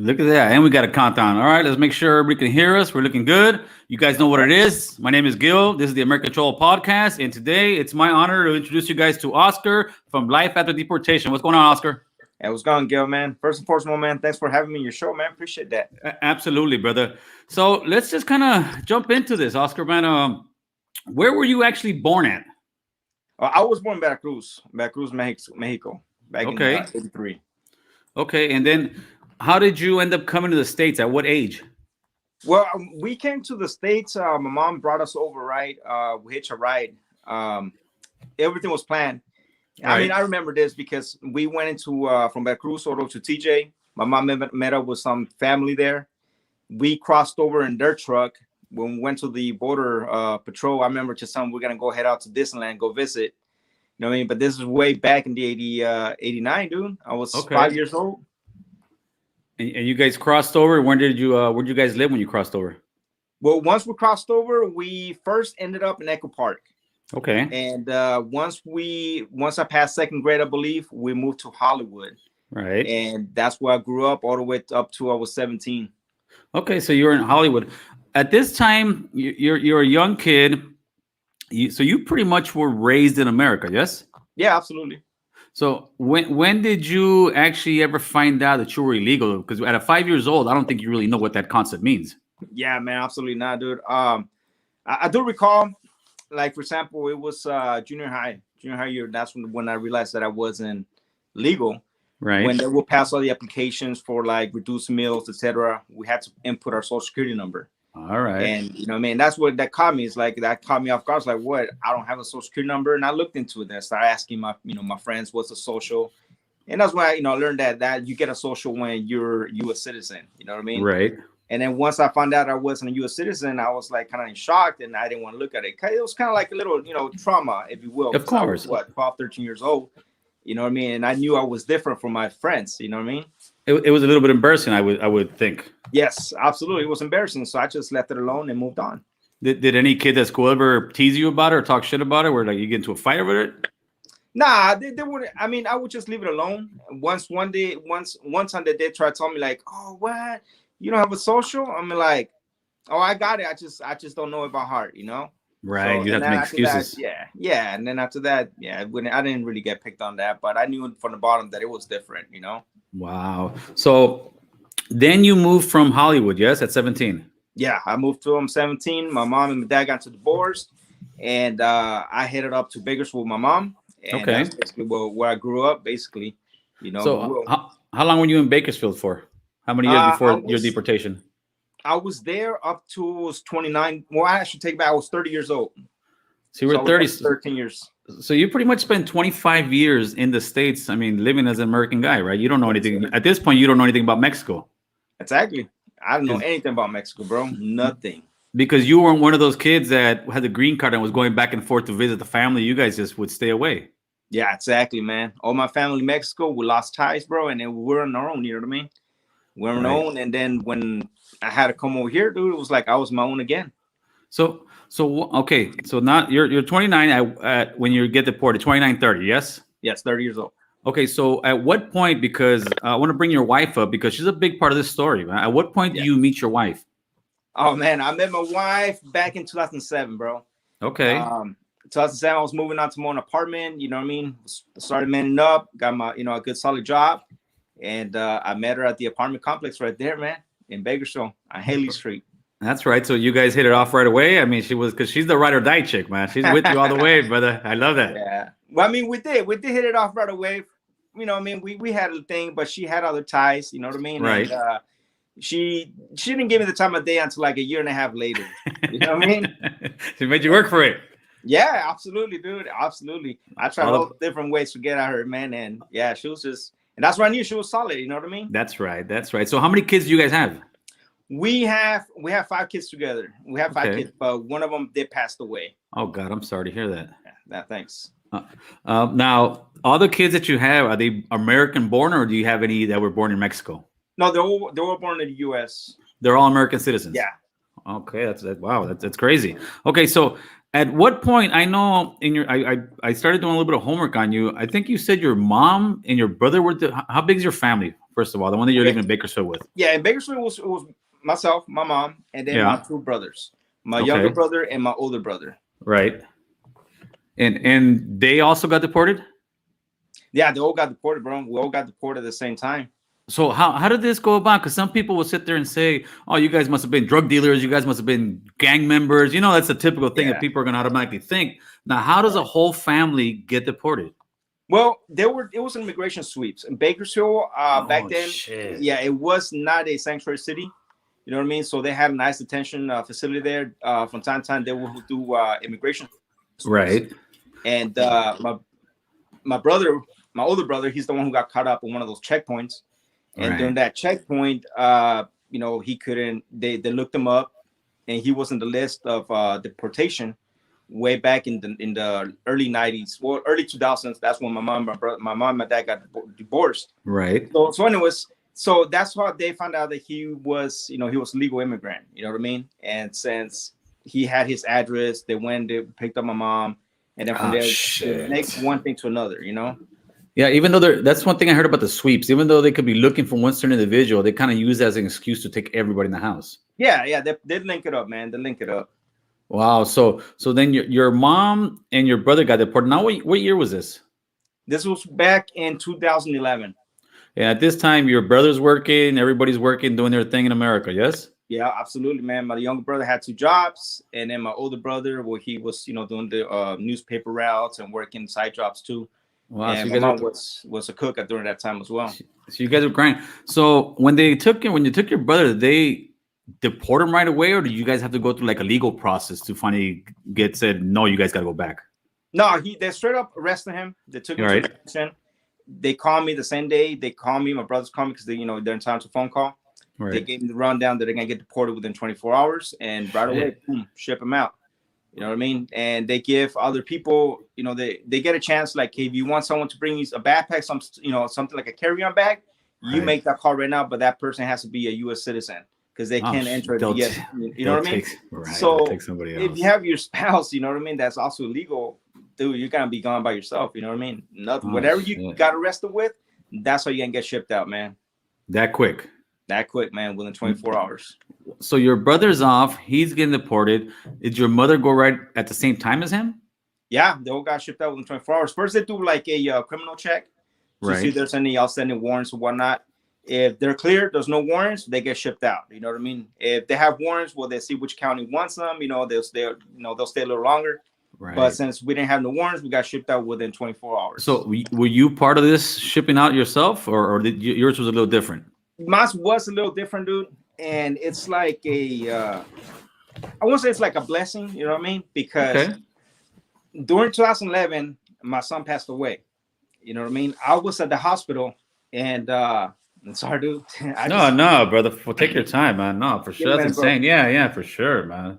Look at that. And we got a countdown. All right, let's make sure everybody can hear us. We're looking good. You guys know what it is. My name is Gil. This is the American CHOLO podcast. And today it's my honor to introduce you guys to Oscar from Life After Deportation. What's going on, Oscar? Hey, what's going on, Gil, man? First and foremost, man, thanks for having me on your show, man. Appreciate that. Absolutely, brother. So let's just kind of jump into this, Oscar, man. Where were you actually born at? I was born in Veracruz, Mexico, back in '83. Okay, and then how did you end up coming to the States? At what age? Well, we came to the States. My mom brought us over, right? We hitched a ride. Everything was planned. Right. I mean, I remember this because we went into from Veracruz over to TJ. My mom met up with some family there. We crossed over in their truck. When we went to the border patrol, I remember just telling them we're going to go head out to Disneyland, go visit. You know what I mean? But this is way back in the 89, dude. I was 5 years old. And you guys crossed over. Where did you guys live when you crossed over? Well, once we crossed over, we first ended up in Echo Park. Okay. And once I passed second grade, I believe, we moved to Hollywood. Right. And that's where I grew up all the way up to I was 17. Okay, so you were in Hollywood. At this time, you're a young kid. So you pretty much were raised in America, yes? Yeah, absolutely. So when did you actually ever find out that you were illegal? Because at 5 years old, I don't think you really know what that concept means. Yeah, man, absolutely not, dude. I do recall, like, for example, it was junior high year. That's when I realized that I wasn't legal. Right. When they will pass all the applications for like reduced meals, etc., we had to input our social security number. All right. And you know what I mean? That's what that caught me. It's like that caught me off guard. I was like, what? I don't have a social security number. And I looked into it. Then I started asking my friends what's a social. And that's why I learned that you get a social when you're a U.S. citizen. You know what I mean? Right. And then once I found out I wasn't a U.S. citizen, I was like kind of shocked and I didn't want to look at it. It was kind of like a little, trauma, if you will. Of course. I was, 12, 13 years old. You know what I mean? And I knew I was different from my friends. You know what I mean? It was a little bit embarrassing, I would think. Yes, absolutely. It was embarrassing. So I just left it alone and moved on. Did any kid at school ever tease you about it or talk shit about it? Where like you get into a fight over it? Nah, they wouldn't. I mean, I would just leave it alone. One time they did try to tell me like, oh, what? You don't have a social? I'm like, oh, I got it. I just don't know it by heart, Right, so, you have to make excuses. Yeah. And then after that, I didn't really get picked on that, but I knew from the bottom that it was different, Wow. So then you moved from Hollywood, yes, at 17. Yeah, I moved to 17. My mom and my dad got to divorce, and I headed up to Bakersfield with my mom. And okay. That's basically where I grew up, basically. So how long were you in Bakersfield for? How many years before your deportation? I was there up to 29. Well, I should take back. I was 30 years old. So you were 30. 13 years. So you pretty much spent 25 years in the States. I mean, living as an American guy, right? You don't know anything. At this point, you don't know anything about Mexico. Exactly. I don't know anything about Mexico, bro. Nothing. Because you weren't one of those kids that had the green card and was going back and forth to visit the family. You guys just would stay away. Yeah, exactly, man. All my family in Mexico, we lost ties, bro. And then we're on our own, you know what I mean? We're on our own. And then when I had to come over here, dude, it was like I was my own again. So okay. So now you're 29 when you get deported, 29, 30, yes? Yes, 30 years old. Okay, so at what point, because I want to bring your wife up because she's a big part of this story, man. At what point do you meet your wife? Oh, man, I met my wife back in 2007, bro. Okay. 2007, I was moving out to my own apartment, you know what I mean? Started manning up, got my, a good solid job. And I met her at the apartment complex right there, man, in Bakersfield on Haley Street. That's right. So you guys hit it off right away. I mean, because she's the ride or die chick, man. She's with you all the way, brother. I love that. Yeah. Well, I mean, we did hit it off right away. You know what I mean? We had a thing, but she had other ties, you know what I mean? Right. And, she didn't give me the time of day until like a year and a half later. You know what I mean? She made you work for it. Yeah, absolutely, dude. Absolutely. I tried all different ways to get at her, man. And yeah, she was just, and that's why I knew she was solid. You know what I mean? That's right. That's right. So how many kids do you guys have? We have 5 kids together. We have 5 kids, but one of them did pass away. Oh God, I'm sorry to hear that. Yeah, thanks. Now, all the kids that you have, are they American born, or do you have any that were born in Mexico? No, they were born in the U.S. They're all American citizens. Yeah. Okay, that's crazy. Okay, so at what point, I know in your I started doing a little bit of homework on you. I think you said your mom and your brother were how big is your family? First of all, the one that you're living in Bakersfield with. Yeah, in Bakersfield it was myself, my mom, and then my two brothers, my younger brother and my older brother. Right. And they also got deported? Yeah, they all got deported, bro. We all got deported at the same time. So how did this go about? Because some people will sit there and say, "Oh, you guys must have been drug dealers. You guys must have been gang members." You know, that's a typical thing that people are going to automatically think. Now, how does a whole family get deported? Well, it was immigration sweeps in Bakersfield back then. Shit. Yeah, it was not a sanctuary city. You know what I mean? So they had a nice detention facility there. From time to time, they would do immigration sweeps. Right. And my brother, my older brother, he's the one who got caught up in one of those checkpoints. And during that checkpoint, you know, he couldn't. They looked him up, and he was in the list of deportation way back in the early 90s, well, early 2000s. That's when my mom and my dad got divorced. Right. So anyways, so that's how they found out that he was, you know, he was a legal immigrant. You know what I mean? And since he had his address, they went, they picked up my mom, and then from there, it makes one thing to another. You know. Yeah, even though that's one thing I heard about the sweeps. Even though they could be looking for one certain individual, they kind of use that as an excuse to take everybody in the house. Yeah, they link it up, man. They link it up. Wow. So then your mom and your brother got deported. Now, what year was this? This was back in 2011. And at this time, your brother's working, everybody's working, doing their thing in America. Yes. Yeah, absolutely, man. My younger brother had 2 jobs, and then my older brother, well, he was, you know, doing the newspaper routes and working side jobs too. Wow, and so my mom was a cook during that time as well. So you guys were crying. So when you took your brother, did they deport him right away, or do you guys have to go through like a legal process to finally get said, no, you guys got to go back? No, they straight up arrested him. They took him to the station. They called me the same day. They called me. My brothers called me because they, you know, they're in time to phone call. Right. They gave me the rundown that they're gonna get deported within 24 hours, and right away, boom, ship them out. You know what I mean? And they give other people, you know, they get a chance. Like, hey, if you want someone to bring you a backpack, something like a carry-on bag, you make that call right now. But that person has to be a U.S. citizen because they can't enter the U.S. You know what I mean? So if you have your spouse, you know what I mean, that's also illegal, dude, you're gonna be gone by yourself. You know what I mean? Nothing. Whatever you got arrested with, that's how you can get shipped out, man. That quick. That quick, man, within 24 hours. So your brother's off, he's getting deported. Did your mother go right at the same time as him? Yeah, they all got shipped out within 24 hours. First, they do like a criminal check to see if there's any outstanding warrants or whatnot. If they're clear, there's no warrants, they get shipped out. You know what I mean? If they have warrants, well, they see which county wants them. You know, they'll stay a little longer. Right. But since we didn't have no warrants, we got shipped out within 24 hours. So were you part of this shipping out yourself, or did yours was a little different? Mine was a little different, dude. And it's like I won't say it's like a blessing, you know what I mean? Because during 2011, my son passed away. You know what I mean? I was at the hospital, and I'm sorry, dude. No, brother. Well, take your time, man. No, for sure. That's insane. Yeah, for sure, man.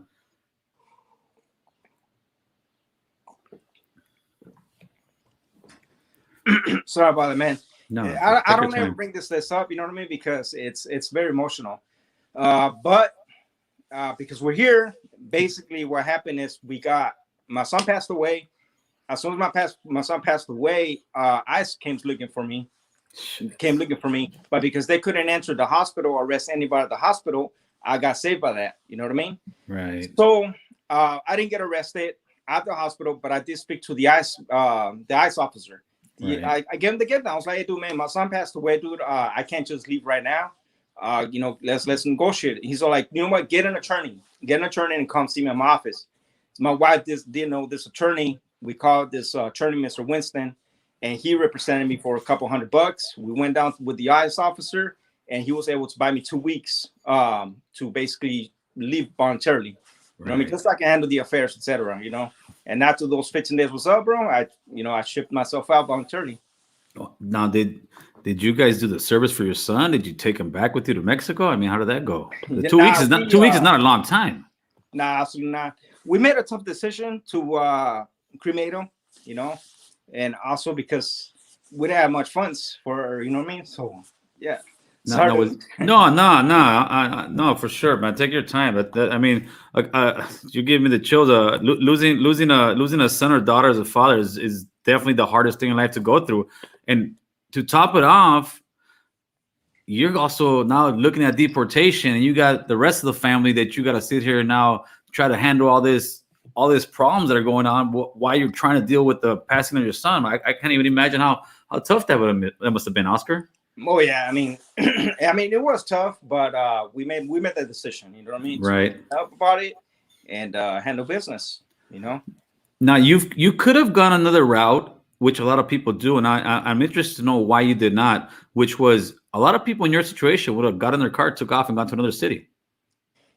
Sorry about it, man. No, I don't ever bring this up, you know what I mean? Because it's very emotional. But because we're here, basically what happened is my son passed away. As soon as my son passed away, ICE came looking for me. But because they couldn't enter the hospital or arrest anybody at the hospital, I got saved by that. You know what I mean? Right. So I didn't get arrested at the hospital, but I did speak to the ICE officer. Right. I gave him the gift. I was like, hey, dude, man, my son passed away, dude. I can't just leave right now. You know, let's negotiate. He's all like, you know what? Get an attorney and come see me in my office. So my wife didn't know this attorney. We called this attorney, Mr. Winston, and he represented me for a couple $100. We went down with the ICE officer, and he was able to buy me 2 weeks to basically leave voluntarily. You know what I mean? Just so I can handle the affairs, etc. You know. And after those 15 days was up, bro, I shipped myself out voluntarily. Now, did you guys do the service for your son? Did you take him back with you to Mexico? I mean, how did that go? 2 weeks is not 2 weeks is not a long time. Nah, absolutely not. We made a tough decision to cremate him, you know, and also because we didn't have much funds for, you know what I mean? So yeah. No, for sure, man. Take your time. But I mean, you give me the chills. Losing a son or daughter as a father is definitely the hardest thing in life to go through. And to top it off, you're also now looking at deportation, and you got the rest of the family that you got to sit here and now try to handle all these problems that are going on while you're trying to deal with the passing of your son. I can't even imagine how tough that must have been, Oscar. Oh yeah, I mean, I mean, it was tough, but we made the decision. You know what I mean? To Right. help about it and handle business. You know? Now you could have gone another route, which a lot of people do, and I'm interested to know why you did not. Which was a lot of people in your situation would have got in their car, took off, and gone to another city.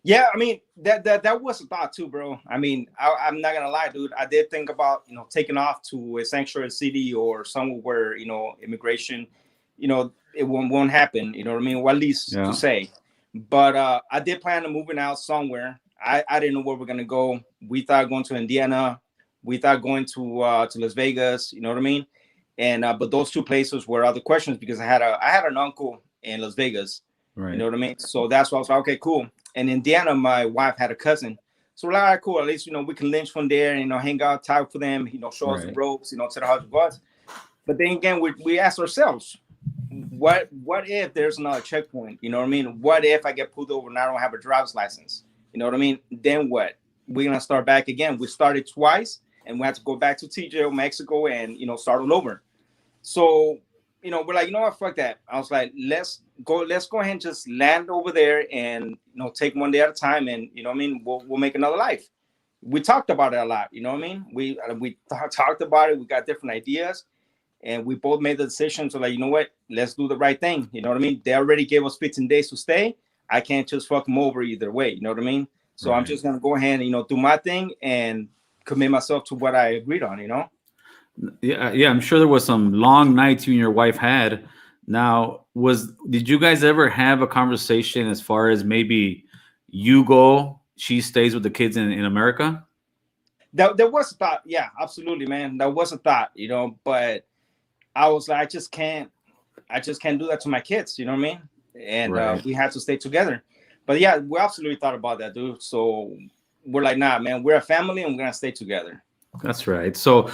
Yeah, I mean that was a thought too, bro. I mean, I'm not gonna lie, dude. I did think about taking off to a sanctuary city or somewhere where immigration, it won't happen. You know what I mean? Or at least to Yeah. say. But I did plan on moving out somewhere. I didn't know where we're gonna go. We thought going to Indiana. We thought going to Las Vegas. You know what I mean? And but those two places were other questions because I had an uncle in Las Vegas. You Right. know what I mean? So that's why I was like, okay, cool. And Indiana, my wife had a cousin. So we're like, all right, cool. At least, we can lynch from there, hang out, talk for them, show us the Right. ropes, tell how it was. But then again, we asked ourselves, what if there's another checkpoint? You know what I mean? What if I get pulled over and I don't have a driver's license? You know what I mean? Then what? We're gonna start back again. We started twice and we had to go back to TJ, Mexico, and start all over. So, we're like, what, fuck that. I was like, let's go ahead and just land over there and take one day at a time, and what I mean, we'll make another life. We talked about it a lot, you know what I mean? We talked about it, we got different ideas, and we both made the decision to, like, you know what, let's do the right thing. You know what I mean? They already gave us 15 days to stay. I can't just fuck them over either way, you know what I mean? So I'm Right. just gonna go ahead and do my thing and commit myself to what I agreed on. Yeah, yeah, I'm sure there was some long nights you and your wife had. Now, did you guys ever have a conversation as far as maybe you go, she stays with the kids in America? There was a thought, yeah, absolutely, man. There was a thought, but I was like, I just can't do that to my kids, you know what I mean? And Right. we had to stay together. But yeah, we absolutely thought about that, dude. So we're like, nah, man, we're a family and we're gonna stay together. That's right. So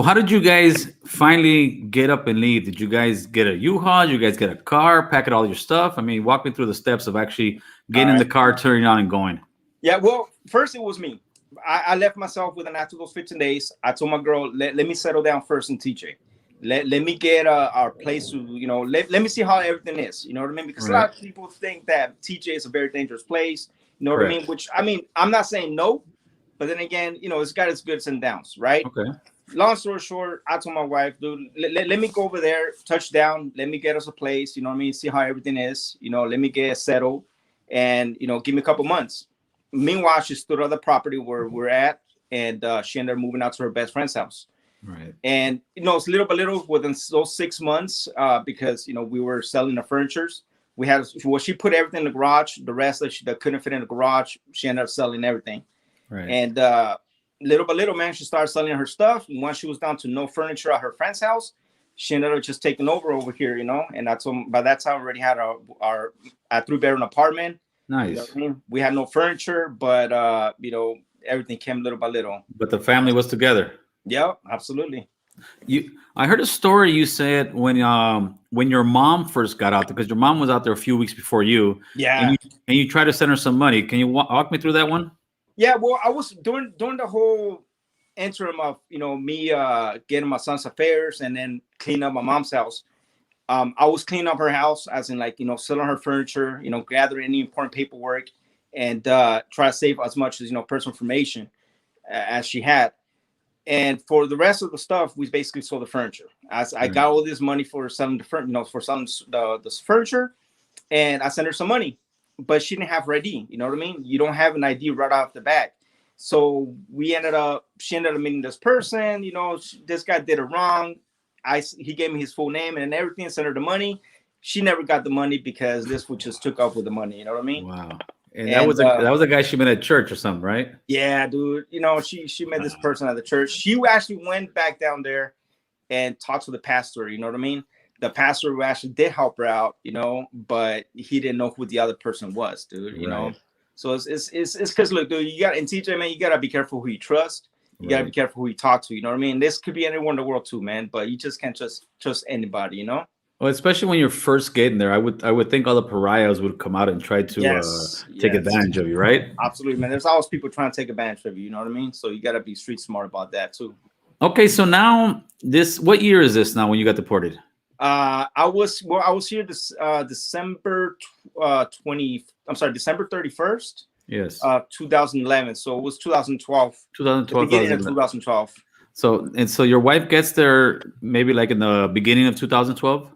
how did you guys finally get up and leave? Did you guys get a U-Haul? Did you guys get a car, pack it all your stuff? I mean, walk me through the steps of actually All getting in the right. car, turning on, and going. Yeah, well, first it was me. I left myself within after those 15 days. I told my girl, let me settle down first in TJ. Let me get our place to, let me see how everything is. You know what I mean? Because a Right. lot of people think that TJ is a very dangerous place. You know what I mean? Correct. Which, I mean, I'm not saying no, but then again, it's got its goods and downs, right? Okay. Long story short, I told my wife, dude, let me go over there, touch down, let me get us a place, you know what I mean? See how everything is, let me get settled and, give me a couple months. Meanwhile, she stood on the property where we're at, and she ended up moving out to her best friend's house. Right. And, it's little by little within those 6 months, because, we were selling the furnitures. She put everything in the garage. The rest that couldn't fit in the garage, she ended up selling everything. Right. And little by little, man, she started selling her stuff. And once she was down to no furniture at her friend's house, she ended up just taking over here, And that's by that time we already had our 3-bedroom apartment. You know Nice. what I mean? We had no furniture, but everything came little by little. But the family was together. Yeah, absolutely. I heard a story you said when your mom first got out there, because your mom was out there a few weeks before you, and Yeah. you tried to send her some money. Can you walk me through that one? Yeah, well, I was during the whole interim of me getting my son's affairs and then cleaning up my mom's house. I was cleaning up her house, as in, like, selling her furniture, gathering any important paperwork, and try to save as much as personal information as she had. And for the rest of the stuff, we basically sold the furniture. As I Right. got all this money for selling for selling the furniture, and I sent her some money, but she didn't have her ID. You know what I mean? You don't have an ID right off the bat. So she ended up meeting this person. This guy did it wrong. He gave me his full name and everything. Sent her the money. She never got the money because this one just took off with the money. You know what I mean? Wow. And And that was a guy she met at church or something, right? yeah, dude. She met this person at the church. She actually went back down there and talked to the pastor. You know what I mean? The pastor who actually did help her out, but he didn't know who the other person was, dude. Right. So it's because, look, dude, you got in TJ, man, you gotta be careful who you trust. You gotta be Right. careful who you talk to. You know what I mean? This could be anyone in the world too, man. But you just can't trust anybody. Well, especially when you're first getting there, I would think all the pariahs would come out and try to Yes, take yes, advantage of you, right? absolutely, man. There's always people trying to take advantage of you. You know what I mean? So you got to be street smart about that too. Okay, so now this, what year is this now when you got deported? I was here this December 20. I'm sorry, December 31st, Yes, 2011. So it was 2012, the 2012, beginning of 2011. 2012. So your wife gets there maybe like in the beginning of 2012.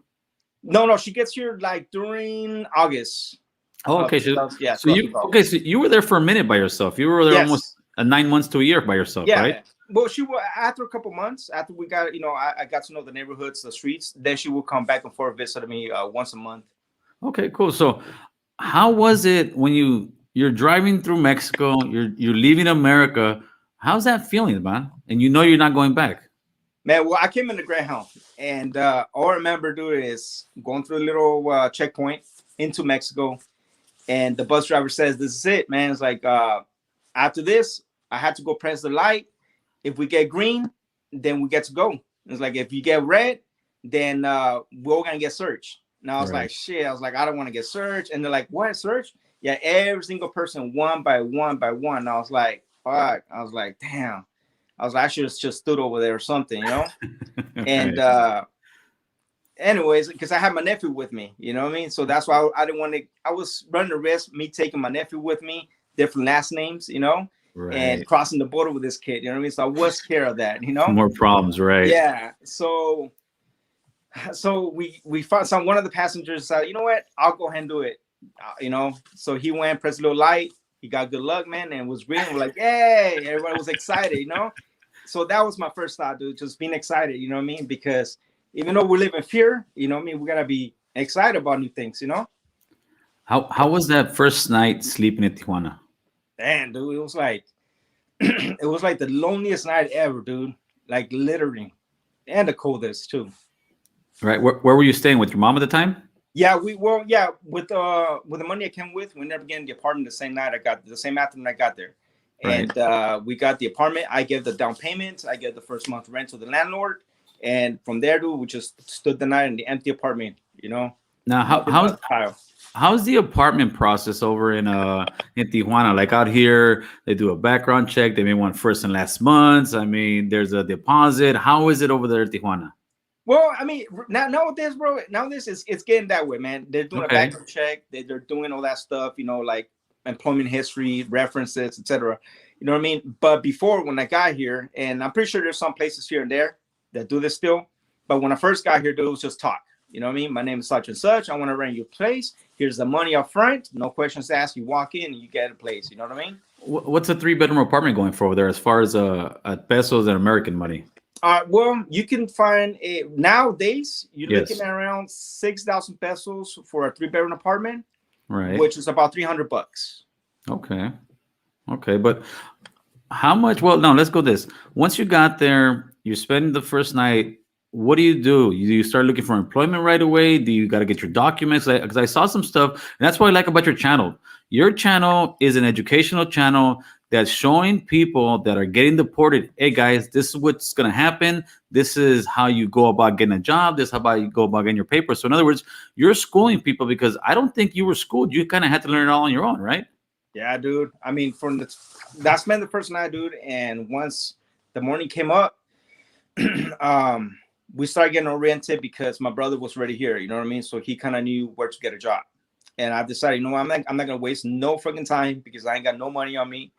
No, no, she gets here like during August Oh, of okay. So, 2000, yeah, so you 2012. okay? So you were there for a minute by yourself. You were there almost Yes, 9 months to a year by yourself, right? yeah. Well, she will after a couple months after we got I got to know the neighborhoods, the streets. Then she will come back and forth visit me once a month. Okay, cool. So how was it when you're driving through Mexico? You're leaving America. How's that feeling, man? And you know you're not going back. Man, well, I came in the Greyhound, and all I remember doing is going through a little checkpoint into Mexico, and the bus driver says, "This is it, man." It's like after this, I had to go press the light. If we get green, then we get to go. It's like if you get red, then we're gonna get searched. And I was like, Right. shit. I was like, I don't want to get searched. And they're like, what search? Yeah, every single person, one by one by one. And I was like, fuck. I was like, damn. I was like, I should have just stood over there or something, you know. And Right. anyways, because I had my nephew with me, you know what I mean. So that's why I didn't want to. I was running the risk, me taking my nephew with me, different last names, you know, and Right. crossing the border with this kid. You know what I mean? So I was scared of that, you know. More problems, right? Yeah. So we found some one of the passengers said, you know what? I'll go ahead and do it. You know. So he went, pressed a little light. He got good luck, man, and was green. We're like, hey, everybody was excited, you know. So that was my first thought, dude, just being excited, you know what I mean? Because even though we live in fear, you know what I mean, we gotta be excited about new things, you know. How was that first night sleeping in Tijuana? And dude, it was like it was like the loneliest night ever, dude. Like literally, and the coldest too. Right. Where were you staying with your mom at the time? Yeah, with the money I came with, we never get in the apartment the same night I got the same afternoon I got there. Right. And we got the apartment. I gave the down payment, I gave the first month rent to the landlord, and from there, dude, we just stood the night in the empty apartment, you know. Now, Nothing but tile. how's the apartment process over in Tijuana? Like out here, they do a background check. They may want first and last months. I mean, there's a deposit. How is it over there in Tijuana? Well, I mean, nowadays, bro, nowadays it's getting that way, man. They're doing a Okay. background check. They're doing all that stuff, you know, like employment history, references, etc. You know what I mean? But before, when I got here, and I'm pretty sure there's some places here and there that do this still. But when I first got here, dude, it was just talk. You know what I mean? My name is such and such. I want to rent your place. Here's the money up front. No questions asked. You walk in and you get a place. You know what I mean? What's a three-bedroom apartment going for over there as far as pesos and American money? Well, you can find a nowadays. You're Yes. looking at around 6,000 pesos for a 3-bedroom apartment, Right. which is about $300. Okay. Okay. But how much? Well, no, let's go this. Once you got there, you spend the first night. What do? You start looking for employment right away? Do you got to get your documents? Because I saw some stuff, and that's what I like about your channel. Your channel is an educational channel that's showing people that are getting deported. Hey guys, this is what's gonna happen. This is how you go about getting a job. This is how you go about getting your papers. So in other words, you're schooling people because I don't think you were schooled. You kind of had to learn it all on your own, right? Yeah, dude. I mean, that's been the first night, dude. And once the morning came up, we started getting oriented because my brother was already here. You know what I mean? So he kind of knew where to get a job. And I decided, you know, I'm not gonna waste no freaking time because I ain't got no money on me,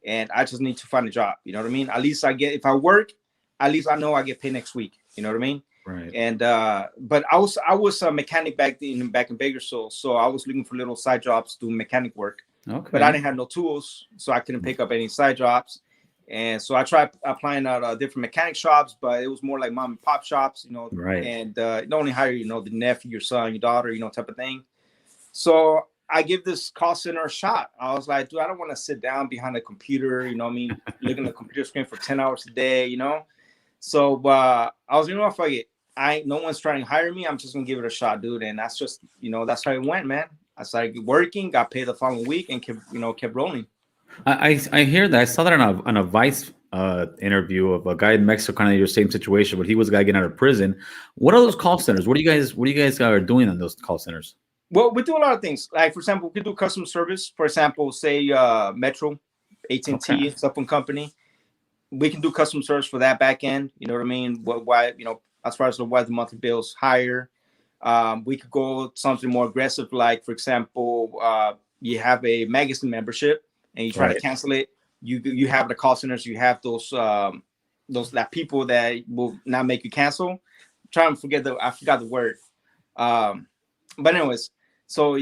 and I just need to find a job. You know what I mean? At least if I work, at least I know I get paid next week. You know what I mean? Right. And but I was a mechanic back in Bakersfield, so I was looking for little side jobs doing mechanic work. Okay. But I didn't have no tools, so I couldn't pick up any side jobs. And so I tried applying at different mechanic shops, but it was more like mom and pop shops, you know. Right. And they only hire, you know, the nephew, your son, your daughter, you know, type of thing. So I give this call center a shot. I was like, dude, I don't want to sit down behind a computer, you know what I mean, looking at the computer screen for 10 hours a day, you know. So I was, you know, fuck it. No one's trying to hire me. I'm just gonna give it a shot, dude. And that's just, you know, that's how it went, man. I started working, got paid the following week, and kept rolling. I hear that. I saw that on a interview of a guy in Mexico, kind of your same situation, but he was a guy getting out of prison. What are those call centers? What do you guys are doing on those call centers? Well, we do a lot of things. Like, for example, we can do customer service. For example, say Metro, Okay. AT&T, cell phone company. We can do customer service for that back end. You know what I mean? Why, as far as why the monthly bill's higher. We could go something more aggressive, like, for example, you have a magazine membership and you try to Right. cancel it. You have the call centers. You have those that people that will not make you cancel. I forgot the word. But anyways, so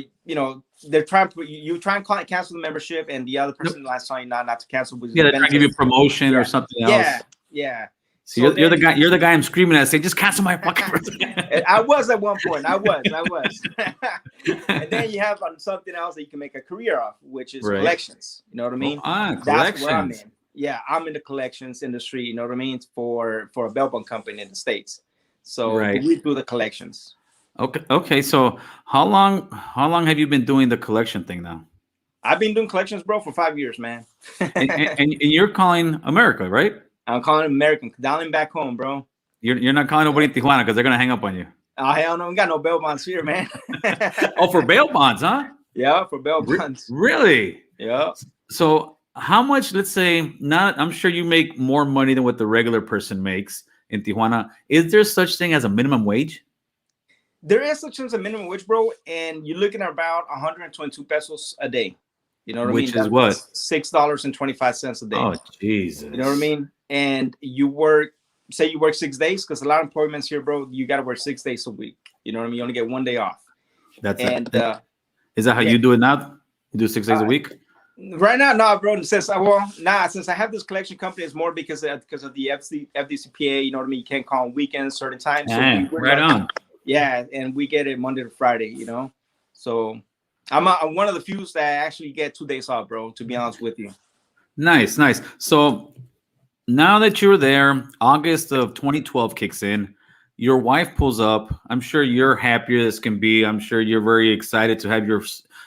they're trying to you try and cancel the membership, and the other person last time not to cancel. Which Yeah, they're trying to give you a promotion or something else. Yeah. So you're the guy. You're the guy I'm screaming at, saying, "Just cancel my fucking." I was at one point. I was. And then you have something else that you can make a career of, which is collections. You know what I mean? That's where I'm in. Yeah, I'm in the collections industry. You know what I mean? For a bail bond company in the States. So we do the collections. Okay. So how long have you been doing the collection thing now? I've been doing collections, bro, for 5 years, man. and you're calling America, right? I'm calling American, dialing back home, bro. You're not calling nobody in Tijuana because they're gonna hang up on you. Oh, hell no, we got no bail bonds here, man. Oh, for bail bonds, huh? Yeah, for bail bonds. Really? Yeah. So how much? Let's say not. I'm sure you make more money than what the regular person makes in Tijuana. Is there such thing as a minimum wage? There is such thing as a minimum wage, bro, and you're looking at about 122 pesos a day. You know what I mean? Which is what? $6.25 a day. Oh, Jesus. You know what I mean? And you work 6 days, because a lot of employments here, bro, you got to work 6 days a week. You know what I mean? You only get 1 day off. Is that how you do it now? You do 6 days a week? Right now, no, bro. Since I have this collection company, it's more because of the FDCPA. You know what I mean? You can't call on weekends, certain times. So right on. Yeah, and we get it Monday to Friday. So I'm one of the few that actually get 2 days off, bro. To be honest with you. Nice. So now that you're there, August of 2012 kicks in. Your wife pulls up. I'm sure you're happier as can be. I'm sure you're very excited to have your.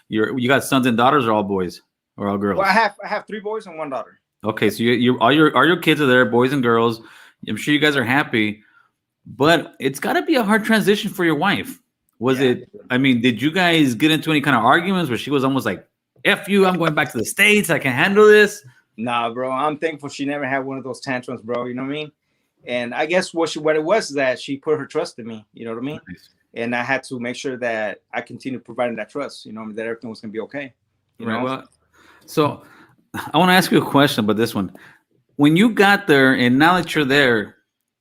You got sons and daughters, or all boys or all girls? Well, I have 3 boys and 1 daughter. Okay, so you all your kids are there, boys and girls. I'm sure you guys are happy, but it's got to be a hard transition for your wife. Was it? I mean, did you guys get into any kind of arguments where she was almost like, "F you, I'm going back to the States. I can handle this." Nah, bro. I'm thankful she never had one of those tantrums, bro. You know what I mean? And I guess what it was is that she put her trust in me. You know what I mean? Nice. And I had to make sure that I continued providing that trust. You know, that everything was gonna be okay. You know? Well, so I want to ask you a question about this one. When you got there, and now that you're there,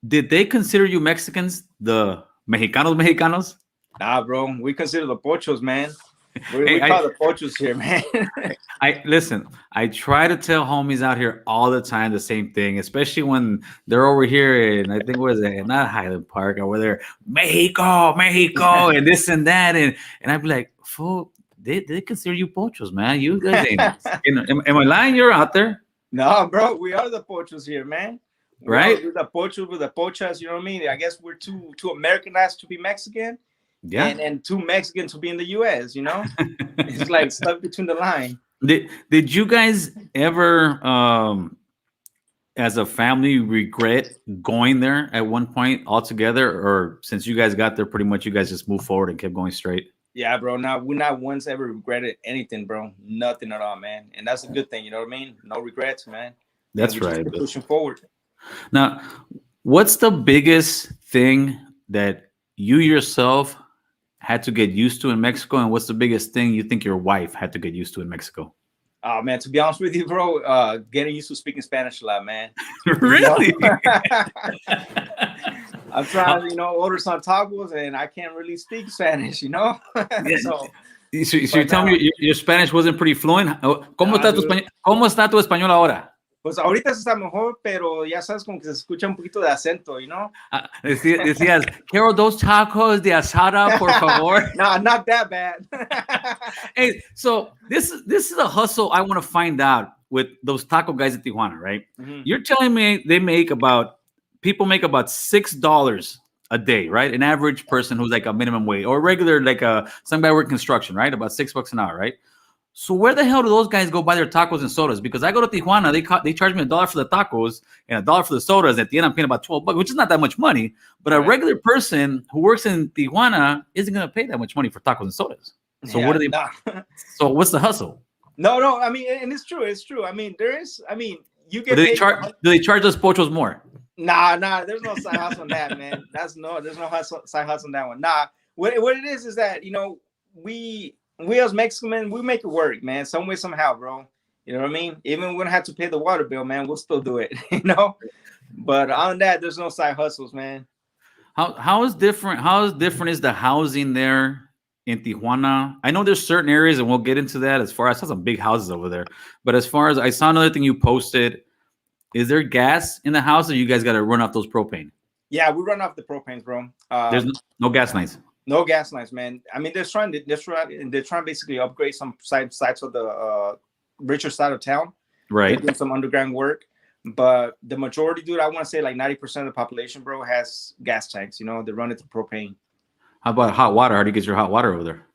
did they consider you Mexicans, the Mexicanos? Nah, bro. We consider the pochos, man. We call the pochos here, man. I try to tell homies out here all the time the same thing, especially when they're over here in, I think, what is it? Not Highland Park, over there, Mexico, and this and that. And I'd be like, fool, they consider you pochos, man. You guys ain't. Am I lying? You're out there. No, bro. We are the pochos here, man. Right? We're the pochos, we're the pochas, you know what I mean? I guess we're too Americanized to be Mexican. Yeah, and too Mexican to be in the U.S. It's like stuck between the line. Did you guys ever, as a family, regret going there at one point altogether, or since you guys got there, pretty much you guys just moved forward and kept going straight? Yeah, bro. Now we not once ever regretted anything, bro. Nothing at all, man. And that's a good thing. You know what I mean? No regrets, man. That's right. Pushing forward. Now, what's the biggest thing that you yourself had to get used to in Mexico, and what's the biggest thing you think your wife had to get used to in Mexico? Oh, man, to be honest with you, bro, getting used to speaking Spanish a lot, man. Really? I'm trying to, order some tacos, and I can't really speak Spanish, Yeah. So you tell me your Spanish wasn't pretty fluent. ¿Cómo está tu español ahora? Pues ahorita está mejor, pero ya sabes, como que se escucha un poquito de acento, Decías, quiero 2 tacos de asada, por favor. No, not that bad. Hey, so this is a hustle I want to find out with those taco guys at Tijuana, right? Mm-hmm. You're telling me people make about $6 a day, right? An average person who's like a minimum wage, or regular, like some guy working construction, right? About $6 an hour, right? So where the hell do those guys go buy their tacos and sodas? Because I go to Tijuana, they charge me $1 for the tacos and $1 for the sodas. At the end, I'm paying about $12, which is not that much money. But a regular person who works in Tijuana isn't going to pay that much money for tacos and sodas. So what do they? Nah. So what's the hustle? No. I mean, and it's true. It's true. I mean, there is. I mean, you get. Do they charge us pochos more? Nah. There's no side hustle on that, man. There's no side hustle on that one. Nah. What it is that we as Mexican, we make it work, man. Some way, somehow, bro. You know what I mean? Even when I have to pay the water bill, man, we'll still do it. But on that, there's no side hustles, man. How is different is the housing there in Tijuana? I know there's certain areas, and we'll get into that. As far as I saw some big houses over there, but as far as I saw another thing you posted, is there gas in the house, or you guys got to run off those propane? Yeah, we run off the propanes, bro. There's no gas lines. No gas lines, man. I mean, they're trying to basically upgrade some sites of the richer side of town. Right. Doing some underground work. But the majority, dude, I want to say like 90% of the population, bro, has gas tanks. They run it through propane. How about hot water? How do you get your hot water over there?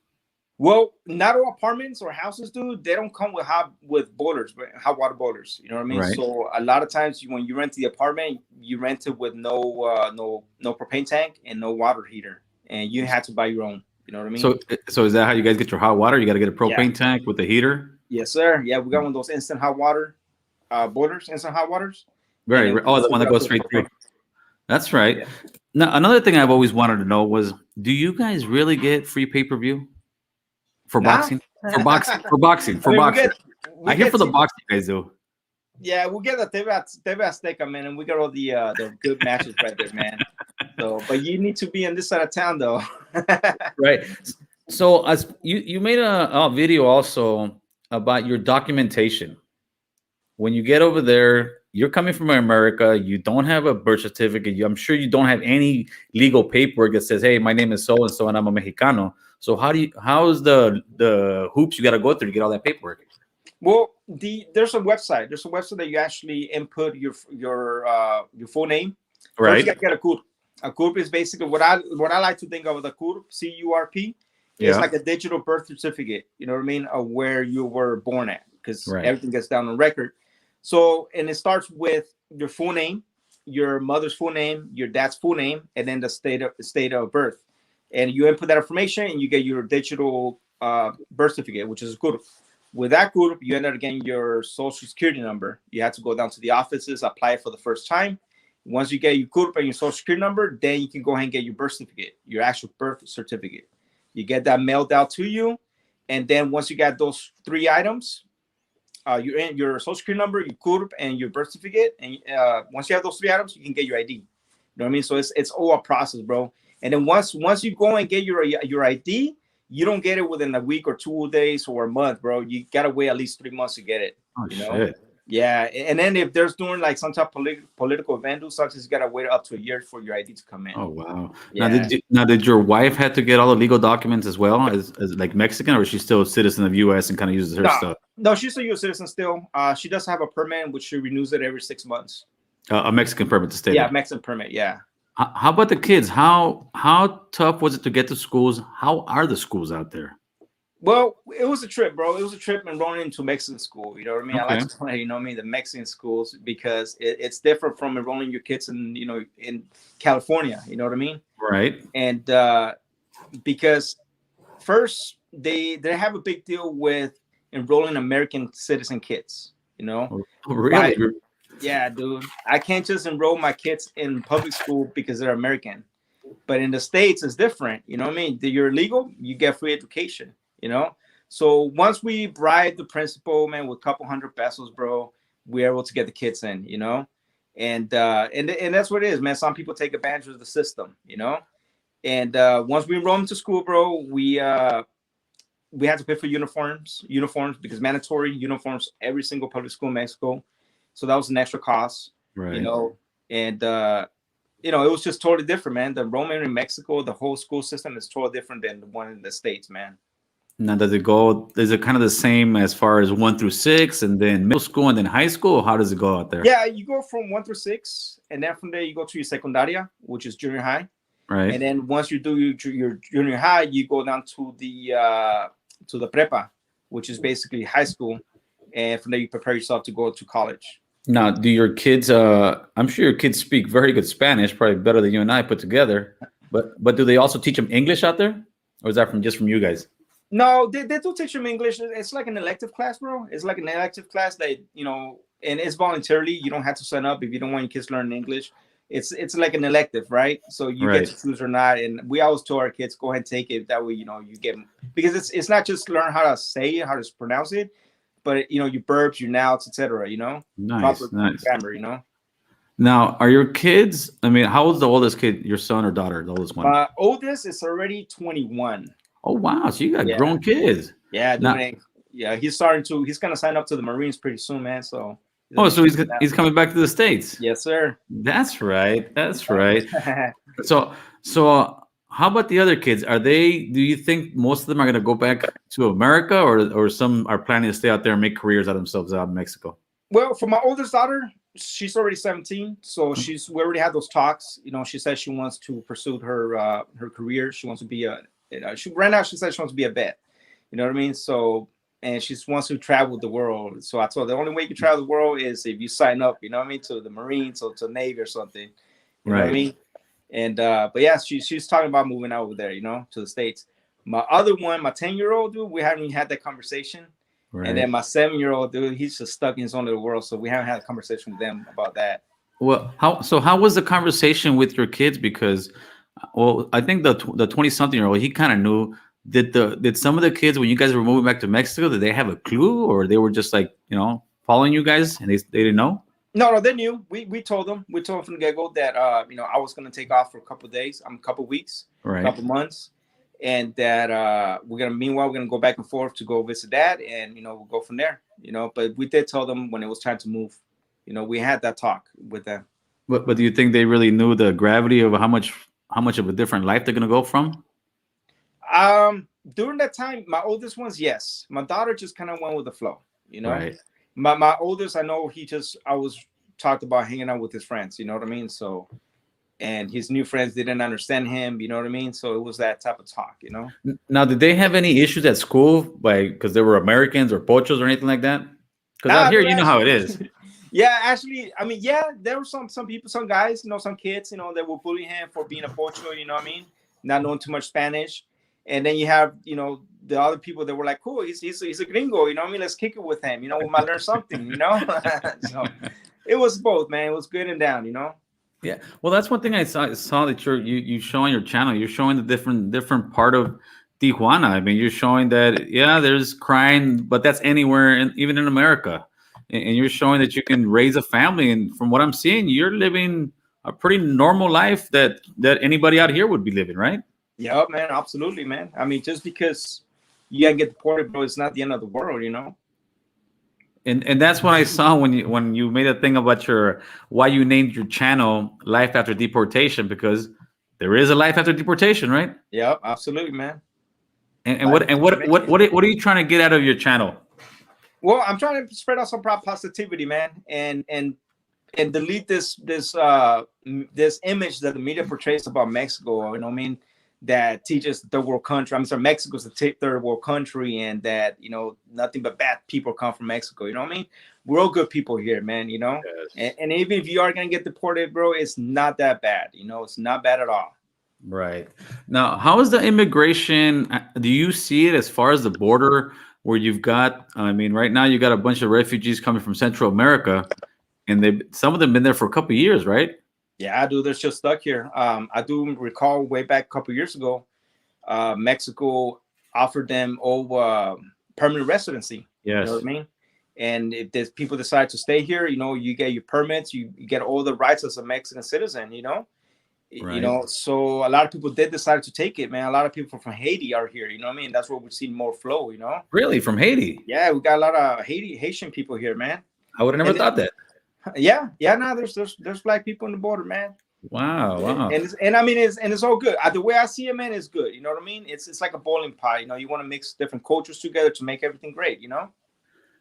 Well, not all apartments or houses, dude, they don't come with boilers, but hot water boilers. You know what I mean? Right. So a lot of times when you rent the apartment, you rent it with no propane tank and no water heater. And you have to buy your own. You know what I mean? So is that how you guys get your hot water? You got to get a propane tank with a heater? Yes, sir. Yeah, we got one of those instant hot water boilers, instant hot waters. Right. Oh, the one that goes straight through. That's right. Yeah. Now, another thing I've always wanted to know was, do you guys really get free pay-per-view for boxing? For boxing. I hear for the boxing you guys do. Yeah, we get the TV Azteca, man, and we got all the good matches right there, man. So, but you need to be in this side of town, though. Right. So, as you made a video also about your documentation. When you get over there, you're coming from America. You don't have a birth certificate. I'm sure you don't have any legal paperwork that says, "Hey, my name is so and so, and I'm a Mexicano." So, how's the hoops you got to go through to get all that paperwork? Well, there's a website. There's a website that you actually input your full name. Right. First, you gotta get a CURP. A CURP is basically what I like to think of as a CURP, CURP. It's like a digital birth certificate. You know what I mean? Of where you were born at, because everything gets down on record. So, and it starts with your full name, your mother's full name, your dad's full name, and then the state of birth. And you input that information, and you get your digital birth certificate, which is a CURP. With that CURP, you end up getting your social security number. You have to go down to the offices, apply it for the first time. Once you get your CURP and your social security number, then you can go ahead and get your birth certificate, your actual birth certificate. You get that mailed out to you. And then once you got those three items, your social security number, your CURP, and your birth certificate. And once you have those three items, you can get your ID. You know what I mean? So it's all a process, bro. And then once you go and get your ID, you don't get it within a week or 2 days or a month, bro. You gotta wait at least 3 months to get it. Oh, shit. Yeah, and then if there's doing like some type of political event, sometimes you gotta wait up to a year for your ID to come in. Oh wow! Yeah. Now, did your wife have to get all the legal documents as well as like Mexican, or is she still a citizen of U.S. and kind of uses her stuff? No, she's a U.S. citizen still. She does have a permit, which she renews it every 6 months. A Mexican permit to stay. Yeah, there. Mexican permit. Yeah. How about the kids? How tough was it to get to schools? How are the schools out there? Well, it was a trip, bro. It was a trip enrolling into Mexican school. You know what I mean? Okay. I like to play, the Mexican schools, because it's different from enrolling your kids in California. You know what I mean? Right. And because first they have a big deal with enrolling American citizen kids. Oh, really? Yeah, dude. I can't just enroll my kids in public school because they're American. But in the States, it's different. You know what I mean? You're legal, you get free education. So once we bribed the principal, man, with a couple $100 pesos, bro, we're able to get the kids in, and that's what it is, man. Some people take advantage of the system, and once we enroll them to school, bro, we have to pay for uniforms because mandatory uniforms every single public school in Mexico. So that was an extra cost, right. And it was just totally different, man. The enrollment in Mexico, the whole school system is totally different than the one in the States, man. Now, is it kind of the same as far as 1 through 6 and then middle school and then high school? Or how does it go out there? Yeah, you go from 1 through 6, and then from there you go to your secundaria, which is junior high. Right. And then once you do your junior high, you go down to the prepa, which is basically high school, and from there you prepare yourself to go to college. Now, do your kids? I'm sure your kids speak very good Spanish, probably better than you and I put together. But do they also teach them English out there, or is that from just from you guys? No, they do teach them English. It's like an elective class, bro. It's like an elective class that, and it's voluntarily. You don't have to sign up if you don't want your kids learning English. It's like an elective, right? So you get Right. to choose or not. And we always tell our kids, go ahead and take it. That way, you get, because it's not just learn how to say it, how to pronounce it, but your verbs, your nouns, etc. Nice, Proper nice. grammar. Now, are your kids? I mean, how old's the oldest kid? Your son or daughter? The oldest one? My oldest is already 21. Oh wow! So you got Yeah. grown kids. Yeah, Now, yeah, he's gonna sign up to the Marines pretty soon, man. So so he's coming back to the States. yes, sir. That's right. That's right. So how about the other kids? Are they? Do you think most of them are going to go back to America, or some are planning to stay out there and make careers out of themselves out in Mexico? Well, for my oldest daughter, she's already 17, so we already had those talks. She said she wants to pursue her career. She wants to be right now she said she wants to be a vet. You know what I mean? So, and she wants to travel the world. So I told her the only way you can travel the world is if you sign up, you know what I mean, to the Marines or to Navy or something. You know what I mean? And but yeah, she's talking about moving out over there, to the States. My other one, my 10-year-old dude, we haven't even had that conversation. Right. And then my 7-year-old dude, he's just stuck in his own little world. So we haven't had a conversation with them about that. Well, how was the conversation with your kids? Because, well, I think the 20-something-year-old, he kind of knew. Did some of the kids, when you guys were moving back to Mexico, did they have a clue, or they were just like, following you guys and they didn't know? No, they knew. We told them. We told them from the get-go that I was going to take off for a couple of days, a couple of weeks, Right. a couple of months, and that meanwhile we're gonna go back and forth to go visit dad, and we'll go from there. But we did tell them when it was time to move. We had that talk with them. But do you think they really knew the gravity of how much of a different life they're gonna go from? During that time, my oldest ones, yes. My daughter just kind of went with the flow. Right. My oldest, I know I was talked about hanging out with his friends. You know what I mean? So, and his new friends didn't understand him. You know what I mean? So it was that type of talk. Now, did they have any issues at school because they were Americans or pochos or anything like that? Because out here, you know how it is. Yeah, actually, I mean, yeah, there were some people, some guys, some kids, that were bullying him for being a pocho. You know what I mean? Not knowing too much Spanish. And then you have, the other people that were like, cool, he's a gringo, you know what I mean? Let's kick it with him, we might learn something, So it was both, man. It was good and down, Yeah. Well, that's one thing I saw that you show on your channel. You're showing the different part of Tijuana. I mean, you're showing that, yeah, there's crime, but that's anywhere, even in America. And you're showing that you can raise a family. And from what I'm seeing, you're living a pretty normal life that anybody out here would be living, right? Yeah, man, absolutely, man. I mean, just because you gotta get deported, bro, it's not the end of the world, And that's what I saw when you made a thing about why you named your channel Life After Deportation, because there is a life after deportation, right? Yeah, absolutely, man. And what are you trying to get out of your channel? Well, I'm trying to spread out some positivity, man, and delete this image that the media portrays about Mexico. You know what I mean? That teaches third world country. I'm sorry, Mexico's a third world country, and that nothing but bad people come from Mexico. You know what I mean? We're all good people here, man. Yes. And even if you are gonna get deported, bro, it's not that bad. It's not bad at all. Right. Now, how is the immigration? Do you see it as far as the border, where you've got? I mean, right now you got a bunch of refugees coming from Central America, and some of them been there for a couple of years, right? Yeah, dude, they're just stuck here. I do recall way back a couple of years ago, Mexico offered them permanent residency. Yes. You know what I mean? And if there's people decide to stay here, you get your permits, you get all the rights as a Mexican citizen, Right. So a lot of people did decide to take it, man. A lot of people from Haiti are here, you know what I mean? That's where we've seen more flow, Really? From Haiti? Yeah, we got a lot of Haitian people here, man. I would have never thought that. Yeah. No, there's black people on the border, man. Wow. And I mean, it's all good. The way I see it, man, is good. You know what I mean? It's like a bowling pot. You want to mix different cultures together to make everything great.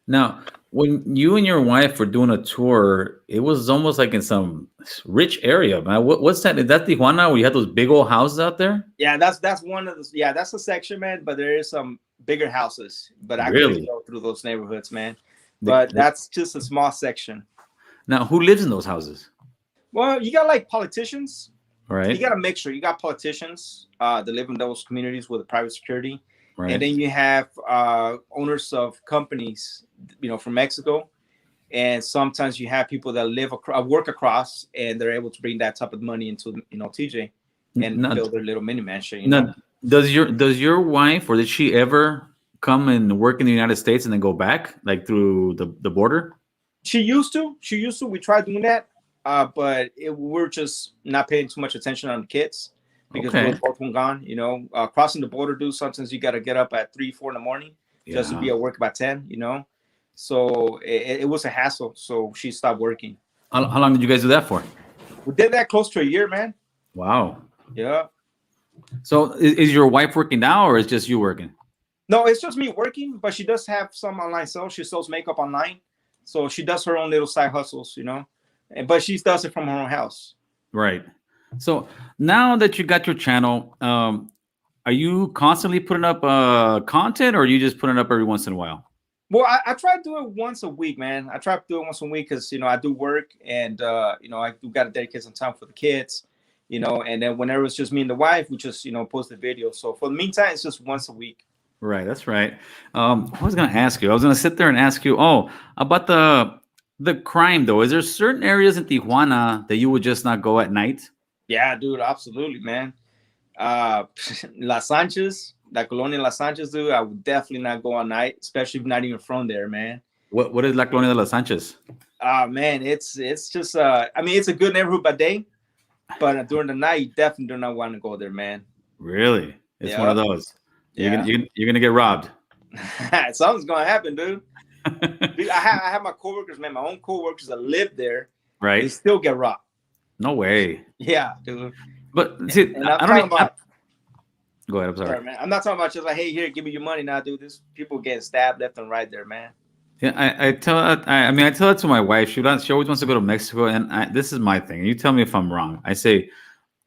Now, when you and your wife were doing a tour, it was almost like in some rich area, man. What's that? Is that Tijuana, where you had those big old houses out there? Yeah, that's one of the. Yeah, that's a section, man. But there is some bigger houses, but I couldn't Really? go through those neighborhoods, man. They, But they, that's just a small section. now, who lives in those houses? Well, you got like politicians. Right. You got a mixture. You got politicians that live in those communities with a private security, Right. and then you have owners of companies, from Mexico. And sometimes you have people that work across, and they're able to bring that type of money into TJ and Now, build their little mini mansion. now, does your wife, or did she ever come and work in the United States and then go back, like through the border? She used to. We tried doing that, but we're just not paying too much attention on the kids because Okay. we're both gone. Crossing the border, dude. Sometimes you got to get up at 3, 4 in the morning just to be Yeah. at work by 10. So it was a hassle. So she stopped working. How long did you guys do that for? We did that close to a year, man. Wow. Yeah. So is your wife working now, or is just you working? No, it's just me working, but she does have some online sales. She sells makeup online. So she does her own little side hustles, but she does it from her own house. Right. So now that you got your channel, are you constantly putting up content, or are you just putting it up every once in a while? Well, I try to do it once a week, man. I try to do it once a week because, I do work and, I do got to dedicate some time for the kids, and then whenever it's just me and the wife, we just, post the video. So for the meantime, it's just once a week. Right, that's right. I was going to ask you. I was going to sit there and ask you, about the crime, though. Is there certain areas in Tijuana that you would just not go at night? Yeah, dude, absolutely, man. Las Sanchez, la Colonia Las Sanchez, dude, I would definitely not go at night, especially if not even from there, man. What is La Colonia de los Sanchez? Man, it's just it's a good neighborhood by day, but during the night, you definitely do not want to go there, man. Really? It's one of those. Yeah. You're gonna get robbed. Something's gonna happen, dude. Dude, I have my coworkers, man, my own coworkers that live there. Right. They still get robbed. No way. Yeah, dude. But see, and I'm talking about. Go ahead. I'm sorry, man. I'm not talking about just like, hey, here, give me your money now, dude. This people getting stabbed left and right there, man. Yeah, I tell that to my wife. She always wants to go to Mexico, and this is my thing. You tell me if I'm wrong. I say,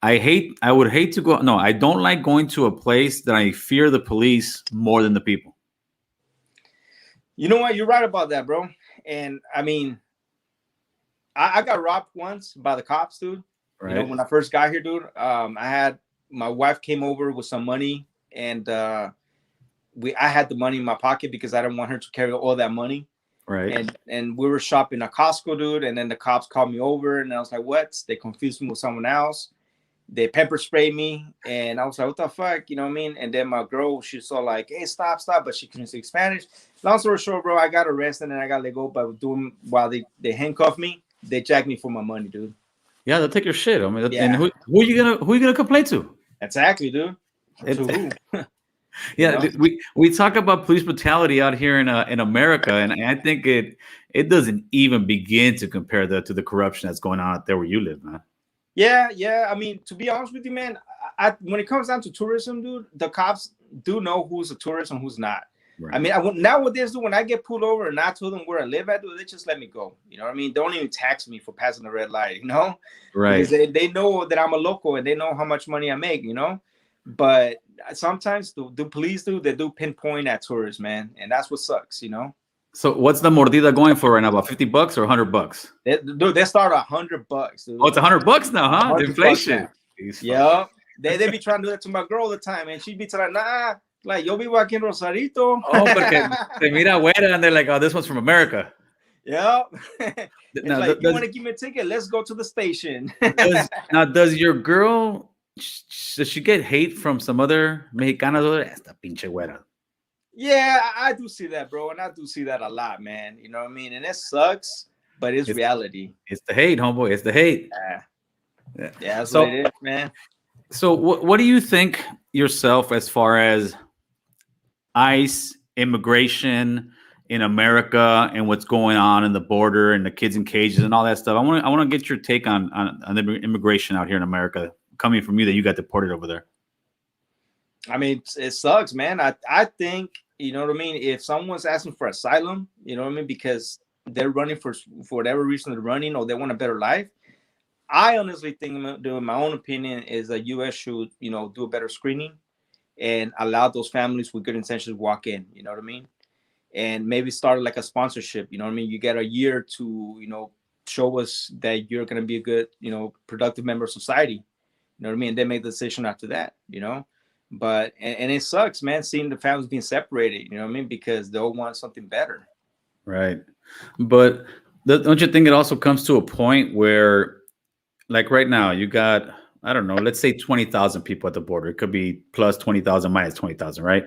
I would hate to go. No, I don't like going to a place that I fear the police more than the people. You know what? You're right about that, bro. And I got robbed once by the cops, dude. Right. When I first got here, dude, I had my wife came over with some money, and I had the money in my pocket because I didn't want her to carry all that money. Right. And we were shopping at Costco, dude, and then the cops called me over, and I was like, what? They confused me with someone else. They pepper sprayed me, and I was like, what the fuck? You know what I mean? And then my girl, she saw like, hey, stop, but she couldn't speak Spanish. Long story short, bro, I got arrested and I got let go by doing while they handcuffed me. They jacked me for my money, dude. Yeah, they'll take your shit. I mean, and who are you gonna complain to? Exactly, dude. To who? Yeah, we talk about police brutality out here in America, and I think it doesn't even begin to compare to the corruption that's going on out there where you live, man. Yeah. To be honest with you, man, when it comes down to tourism, dude, the cops do know who's a tourist and who's not. Right. Nowadays, dude, when I get pulled over and I told them where I live at, dude, they just let me go. You know what I mean? They don't even tax me for passing the red light, Right. Because they know that I'm a local and they know how much money I make, But sometimes the police they do pinpoint at tourists, man. And that's what sucks, So what's the mordida going for right now? About $50 or $100? They start $100, dude. Oh, it's $100 now, huh? The inflation. Yeah. They be trying to do that to my girl all the time, and she'd be telling, nah, like, yo vivo aquí en Rosarito. Oh, porque te mira güera, and they're like, oh, this one's from America. Yeah. Now, like, you want to give me a ticket? Let's go to the station. Does your girl, does she get hate from some other Mexicanos? Esta pinche güera. Yeah, I do see that, bro. And I do see that a lot, man. You know what I mean? And it sucks, but it's reality. It's the hate, homeboy. It's the hate. Yeah, that's what it is, man. So what do you think yourself as far as ICE, immigration in America, and what's going on in the border and the kids in cages and all that stuff? I want to get your take on the immigration out here in America, coming from you that you got deported over there. I mean, it sucks, man. I think, you know what I mean? If someone's asking for asylum, you know what I mean? Because they're running for whatever reason they're running, or they want a better life. I honestly think, in my own opinion, is that U.S. should, do a better screening and allow those families with good intentions to walk in. You know what I mean? And maybe start like a sponsorship. You know what I mean? You get a year to, show us that you're going to be a good, productive member of society. You know what I mean? And they make the decision after that, But, and it sucks, man, seeing the families being separated, you know what I mean? Because they all want something better. Right. But don't you think it also comes to a point where, like right now, you got, I don't know, let's say 20,000 people at the border. It could be plus 20,000, minus 20,000, right?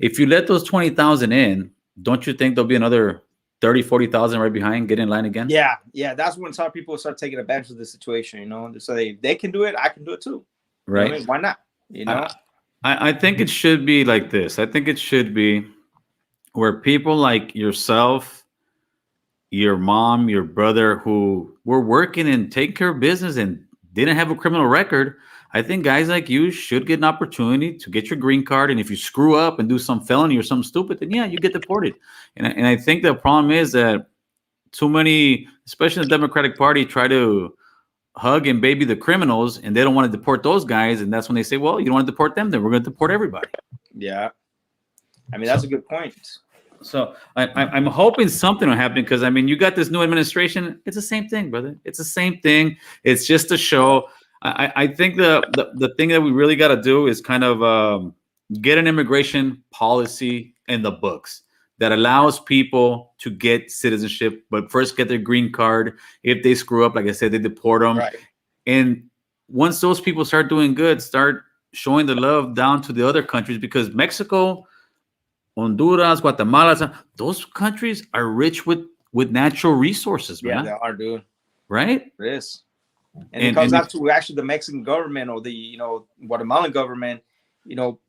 If you let those 20,000 in, don't you think there'll be another 30, 40,000 right behind, get in line again? Yeah. That's when some people start taking advantage of the situation, So they can do it, I can do it too. Right. You know what I mean? Why not? I think it should be like this. I think it should be where people like yourself, your mom, your brother, who were working and taking care of business and didn't have a criminal record, I think guys like you should get an opportunity to get your green card. And if you screw up and do some felony or something stupid, then yeah, you get deported. And I think the problem is that too many, especially the Democratic Party, try to hug and baby the criminals, and they don't want to deport those guys. And that's when they say, well, you don't want to deport them, then we're going to deport everybody. Yeah. I mean, that's a good point. So I'm hoping something will happen, because I mean, you got this new administration. It's the same thing, brother. It's the same thing. It's just a show. I think the thing that we really got to do is kind of get an immigration policy in the books that allows people to get citizenship, but first get their green card. If they screw up, like I said, they deport them. Right. And once those people start doing good, start showing the love down to the other countries, because Mexico, Honduras, Guatemala, those countries are rich with natural resources, man. Yeah, they are, dude. Right? It is. And it comes out to actually the Mexican government or the, Guatemalan government,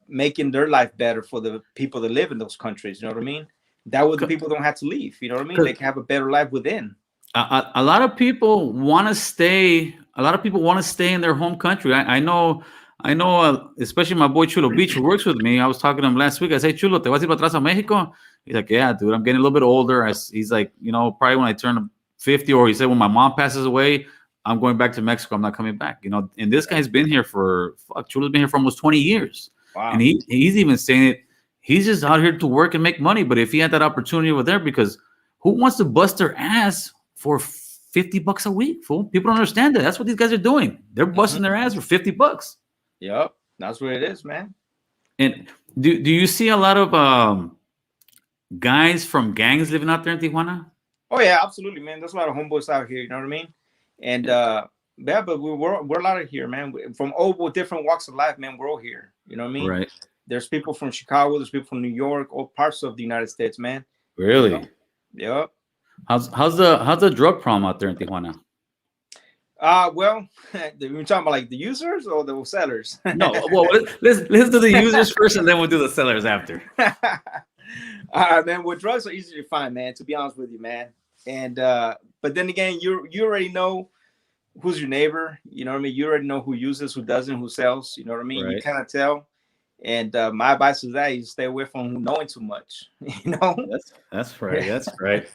making their life better for the people that live in those countries. You know what I mean? That way the people don't have to leave. You know what I mean? They can have a better life within. A lot of people want to stay. A lot of people want to stay in their home country. I know, especially my boy Chulo Beach, who works with me. I was talking to him last week. I say, Chulo, ¿te vas a ir para atrás a Mexico? He's like, yeah, dude, I'm getting a little bit older. He's like, probably when I turn 50, or he said when my mom passes away, I'm going back to Mexico. I'm not coming back. And this guy's been here Chulo's been here for almost 20 years. Wow. And he's even saying it. He's just out here to work and make money. But if he had that opportunity over there, because who wants to bust their ass for $50 a week, fool? People don't understand that. That's what these guys are doing. They're busting their ass for $50. Yep, that's what it is, man. And do you see a lot of guys from gangs living out there in Tijuana? Oh yeah, absolutely, man. There's a lot of homeboys out here. You know what I mean? And yeah, but we're a lot of here, man. From all different walks of life, man. We're all here. You know what I mean? Right. There's people from Chicago. There's people from New York. All parts of the United States, man. Really? Yep. How's the drug problem out there in Tijuana? Well, we're talking about like the users or the sellers. No, well, let's do the users first, and then we'll do the sellers after. Man, well, drugs are easy to find, man. To be honest with you, man. And but then again, you already know who's your neighbor. You know what I mean? You already know who uses, who doesn't, who sells. You know what I mean? Right. You kind of tell. And my advice is that you stay away from knowing too much. That's right. That's right.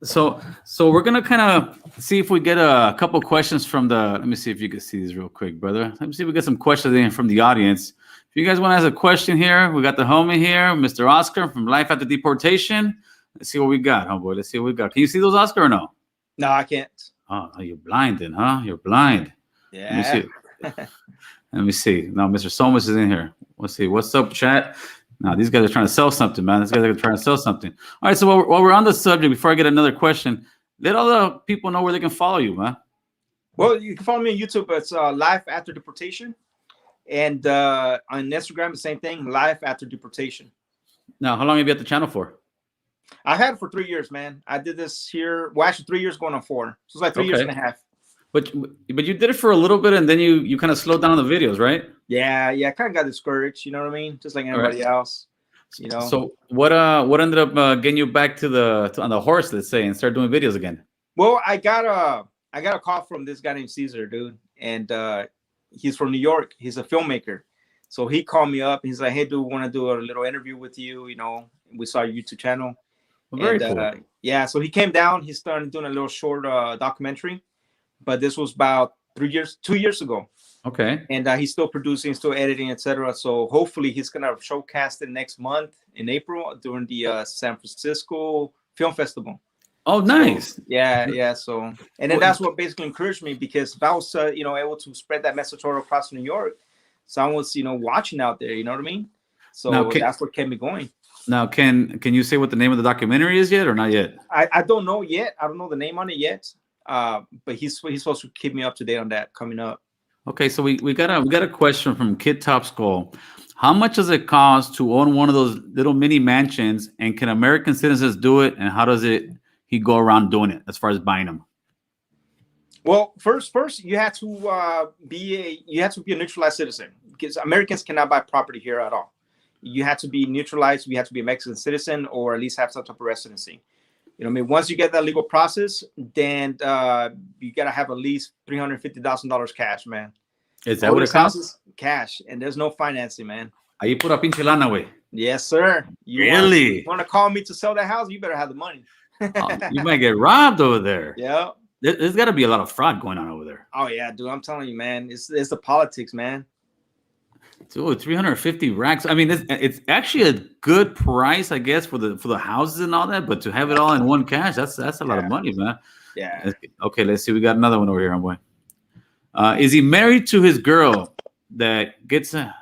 So we're gonna kind of see if we get a couple questions from the. Let me see if you can see these real quick, brother. Let me see if we get some questions in from the audience. If you guys want to ask a question here, we got the homie here, Mr. Oscar from Life After Deportation. Let's see what we got, homeboy. Let's see what we got. Can you see those, Oscar, or no? No, I can't. Oh, you're blind then, huh? You're blind. Yeah. Let me see. Let me see. No, Mr. Somas is in here. Let's see. What's up, chat? No, these guys are trying to sell something, man. These guys are trying to sell something. All right, so while we're on the subject, before I get another question, let all the people know where they can follow you, man. Well, you can follow me on YouTube. It's Life After Deportation. And on Instagram, the same thing, Life After Deportation. Now, how long have you had the channel for? I had it for 3 years, man. I did this here. Well, actually, 3 years going on 4. So it's like 3 years and a half. But you did it for a little bit, and then you kind of slowed down the videos, right? Yeah, I kind of got discouraged. You know what I mean? Just like anybody else. You know. So what ended up getting you back on the horse, let's say, and start doing videos again? Well, I got a call from this guy named Caesar, dude, and he's from New York. He's a filmmaker. So he called me up. He's like, "Hey, dude, want to do a little interview with you? You know, we saw your YouTube channel." Well, very cool. Yeah, so he came down. He started doing a little short documentary. But this was about 2 years ago. Okay. and he's still producing, still editing, etc. So hopefully he's gonna showcast it next month in April during the San Francisco Film Festival. Oh, So nice. yeah. So and then Well, that's what basically encouraged me, because if I was able to spread that message all across New York, someone was watching out there. You know what I mean? now, So that's what kept me going. can you say what the name of the documentary is yet, or not yet? I don't know yet. I don't know the name on it yet. But he's supposed to keep me up to date on that coming up. Okay, so we got a question from Kid Top Skull. How much does it cost to own one of those little mini mansions, and can American citizens do it? And how does he go around doing it as far as buying them? Well, first you have to be a neutralized citizen, because Americans cannot buy property here at all. You have to be neutralized. You have to be a Mexican citizen, or at least have some type of residency. You know what I mean? Once you get that legal process, then you gotta have at least $350,000 cash, man. Is that All what it this house costs? is cash, and there's no financing, man. Ahí pura pinche lana, güey. Yes, sir. Really? Want to call me to sell that house? You better have the money. You might get robbed over there. Yeah. There's got to be a lot of fraud going on over there. Oh yeah, dude. I'm telling you, man. It's the politics, man. Dude, 350 racks. I mean, it's actually a good price, I guess, for the houses and all that. But to have it all in one cash, that's a lot of money, man. Yeah. Okay, let's see. We got another one over here, homeboy. Is he married to his girl that gets a?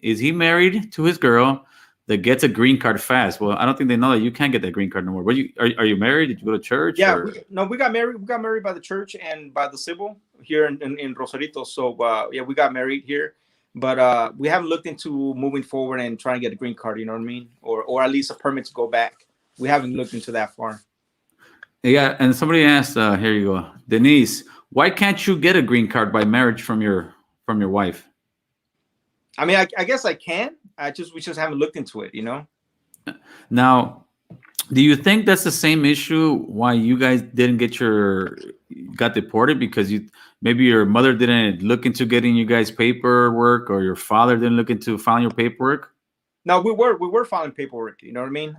Is he married to his girl that gets a green card fast? Well, I don't think they know that you can't get that green card no more. But are you married? Did you go to church? Yeah. We got married. We got married by the church and by the civil here in Rosarito. So yeah, we got married here. But we haven't looked into moving forward and trying to get a green card. You know what I mean? Or at least a permit to go back. We haven't looked into that far. Yeah, and somebody asked, here you go, Denise, why can't you get a green card by marriage from your wife? I mean, I guess I can. We just haven't looked into it. Now, do you think that's the same issue why you guys didn't got deported, because maybe your mother didn't look into getting you guys paperwork, or your father didn't look into filing your paperwork? No, we were filing paperwork. You know what I mean?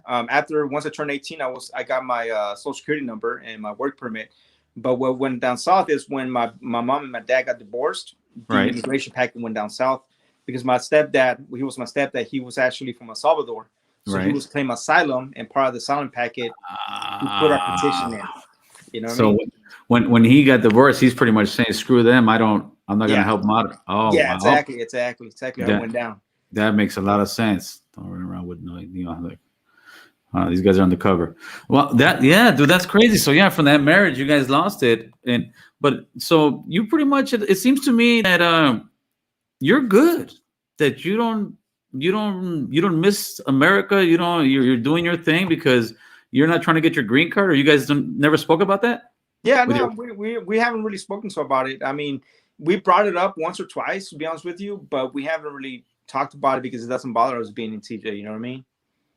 Once I turned 18, I got my social security number and my work permit. But what went down south is when my mom and my dad got divorced. The Right. immigration packet went down south, because my stepdad, he was actually from El Salvador. So he Right. was claiming asylum, and part of the asylum packet, we put our petition in. You know what I So mean? when he got divorced, he's pretty much saying, "Screw them! I'm not gonna Yeah. help them out." Oh, Yeah, wow. exactly how Yeah. it went down. That makes a lot of sense. Don't run around with no, like, these guys are undercover. Well, dude, that's crazy. So yeah, from that marriage, you guys lost it, but so you pretty much. It seems to me that you're good. That you don't miss America. You're doing your thing because you're not trying to get your green card. Or you guys never spoke about that? Yeah, With no, we haven't really spoken to about it. I mean, we brought it up once or twice, to be honest with you, but we haven't really talked about it because it doesn't bother us being in TJ. You know what I mean?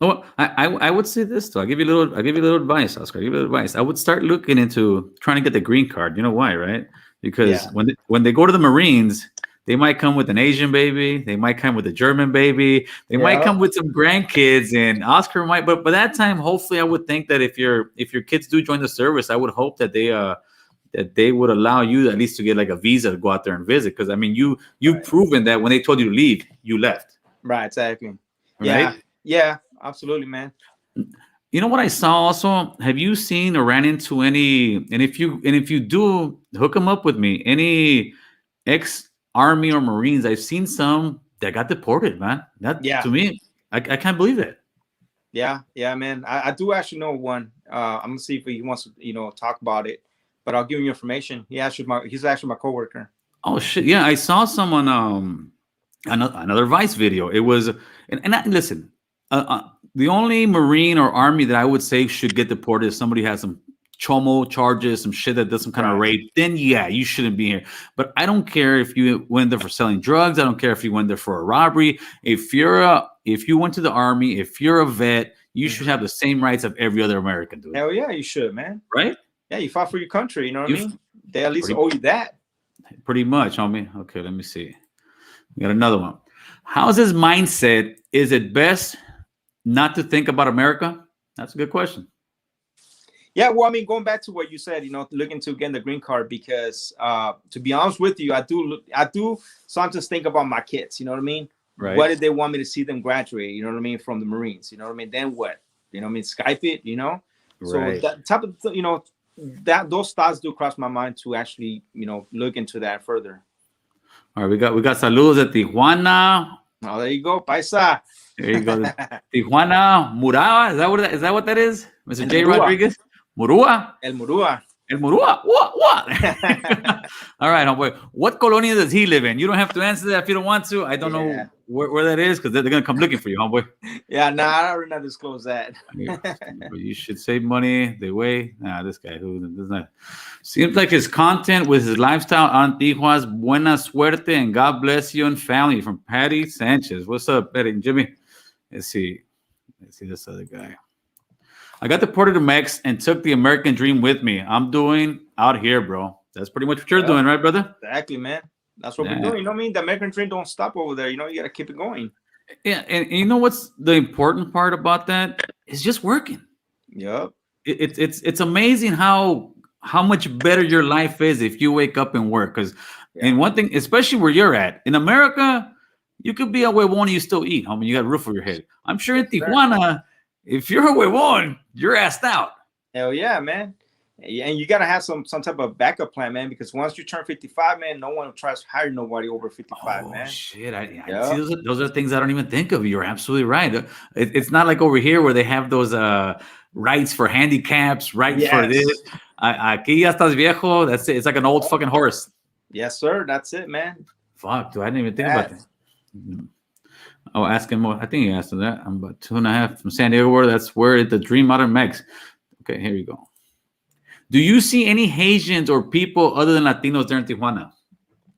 Oh, I would say this though. I'll give you a little advice, Oscar. I'll give you a little advice. I would start looking into trying to get the green card. You know why, right? Because Yeah. when they go to the Marines, they might come with an Asian baby, they might come with a German baby, they might come with some grandkids, and Oscar might. But by that time, hopefully, I would think that if your kids do join the service, I would hope that they would allow you at least to get like a visa to go out there and visit. Because I mean, you've Right. proven that when they told you to leave, you left. Right, exactly. Right? Yeah, absolutely, man. You know what I saw also? Have you seen or ran into any? And if you do, hook them up with me. Any ex-Army or Marines? I've seen some that got deported, man. To me, I can't believe it. Yeah, man. I do actually know one. I'm gonna see if he wants to, talk about it. But I'll give you information. He's actually my coworker. Oh shit! Yeah, I saw someone. Another Vice video. It was, listen. The only Marine or Army that I would say should get deported is somebody has some CHOLO charges, some shit that does some kind of raid. Then yeah, you shouldn't be here. But I don't care if you went there for selling drugs. I don't care if you went there for a robbery. If you went to the Army, if you're a vet, you should have the same rights of every other American, dude. Hell yeah, you should, man. Right? Yeah, you fought for your country. You know what I mean? They at least owe you that. Pretty much, homie. Okay, let me see. We got another one. How's his mindset? Is it best not to think about America? That's a good question. Yeah, well, I mean, going back to what you said, looking to get the green card because, to be honest with you, I do sometimes think about my kids. You know what I mean? Right. What if they want me to see them graduate? You know what I mean, from the Marines. You know what I mean? Then what? You know what I mean? Skype it. So Right. that type of that those thoughts do cross my mind to actually look into that further. All right, we got saludos at Tijuana. Oh, there you go, paisa. There you go. Tijuana, Murua. Is that what that is? Mr. El J. Murua, Rodriguez? Murua? El Murua. El Murua? What? All right, homeboy. What colonia does he live in? You don't have to answer that if you don't want to. I don't know where that is because they're going to come looking for you, homeboy. Yeah, I already not disclose that. But you should save money. The way. This guy who does not. Seems like his content with his lifestyle on Tijuana's buena suerte and God bless you and family from Patty Sanchez. What's up, Patty and Jimmy? Let's see this other guy. I got deported to Mex and took the American dream with me. I'm doing out here, bro. That's pretty much what you're doing, right, brother? Exactly, man. That's what we're doing. You know what I mean? The American dream don't stop over there. You got to keep it going. Yeah, and you know what's the important part about that? It's just working. Yep. It's amazing how much better your life is if you wake up and work. Because, and one thing, especially where you're at in America, you could be a huevón and you still eat. I mean, you got a roof over your head. I'm sure in Tijuana, if you're a huevón, you're assed out. Hell yeah, man. And you got to have some type of backup plan, man, because once you turn 55, man, no one tries to hire nobody over 55, man. Shit. See, those are things I don't even think of. You're absolutely right. It's not like over here where they have those rights for handicaps, rights for this. Aquí ya estás viejo. That's it. It's like an old fucking horse. Yes, sir. That's it, man. Fuck, dude. I didn't even think about that. Oh, ask him more. I think he asked him that. I'm about 2.5 from San Diego. That's where the dream out of Mex. Okay, here you go. Do you see any Haitians or people other than Latinos there in Tijuana?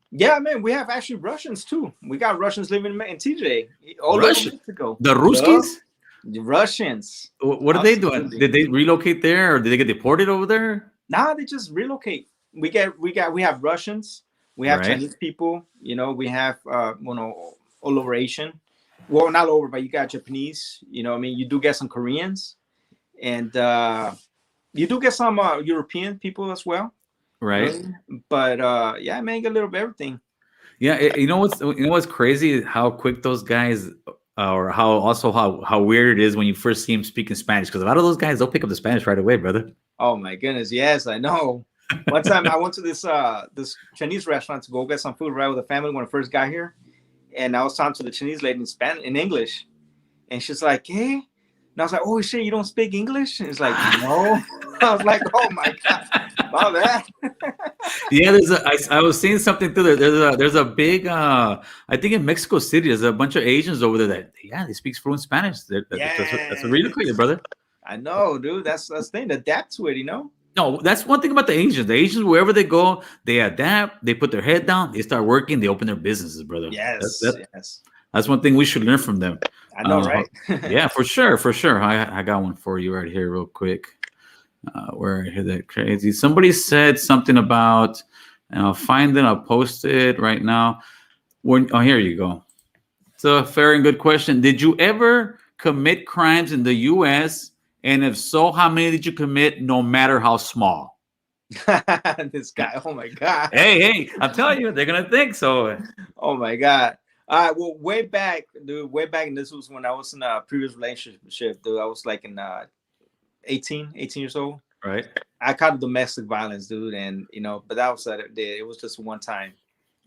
Yeah, man. We have actually Russians too. We got Russians living in TJ. All over Mexico. The Ruskies? The Russians. What are they doing? Did they relocate there or did they get deported over there? Nah, they just relocate. We have Russians. We have Chinese people. We have all over Asian. Well, not over, but you got Japanese. I mean, you do get some Koreans, and you do get some European people as well. Right. But yeah, man, you get a little bit of everything. Yeah, you know what's crazy? How quick those guys, or how weird it is when you first see them speaking Spanish. Because a lot of those guys, they'll pick up the Spanish right away, brother. Oh my goodness, yes, I know. One time I went to this Chinese restaurant to go get some food right with the family when I first got here. And I was talking to the Chinese lady in English, and she's like, "Hey," and I was like, "Oh shit, you don't speak English?" And it's like, "No." I was like, "Oh my god, about that." Yeah, I was seeing something through there. There's a big I think in Mexico City, there's a bunch of Asians over there that they speak fluent Spanish. That's a really cool, brother. I know, dude. That's the thing. Adapt to it, No, that's one thing about the Asians. The Asians, wherever they go, they adapt. They put their head down. They start working. They open their businesses, brother. Yes, that's one thing we should learn from them. I know, right? Yeah, for sure. I got one for you right here, real quick. Where I hear that crazy. Somebody said something about, and I'll find it. I'll post it right now. Here you go. It's a fair and good question. Did you ever commit crimes in the U.S.? And if so, how many did you commit, no matter how small? This guy, oh my god. Hey, I'm telling you, they're gonna think so. Oh my god. All right, well, way back, and this was when I was in a previous relationship, dude. I was like in 18 years old. Right. I caught domestic violence, dude, and but that was it was just one time.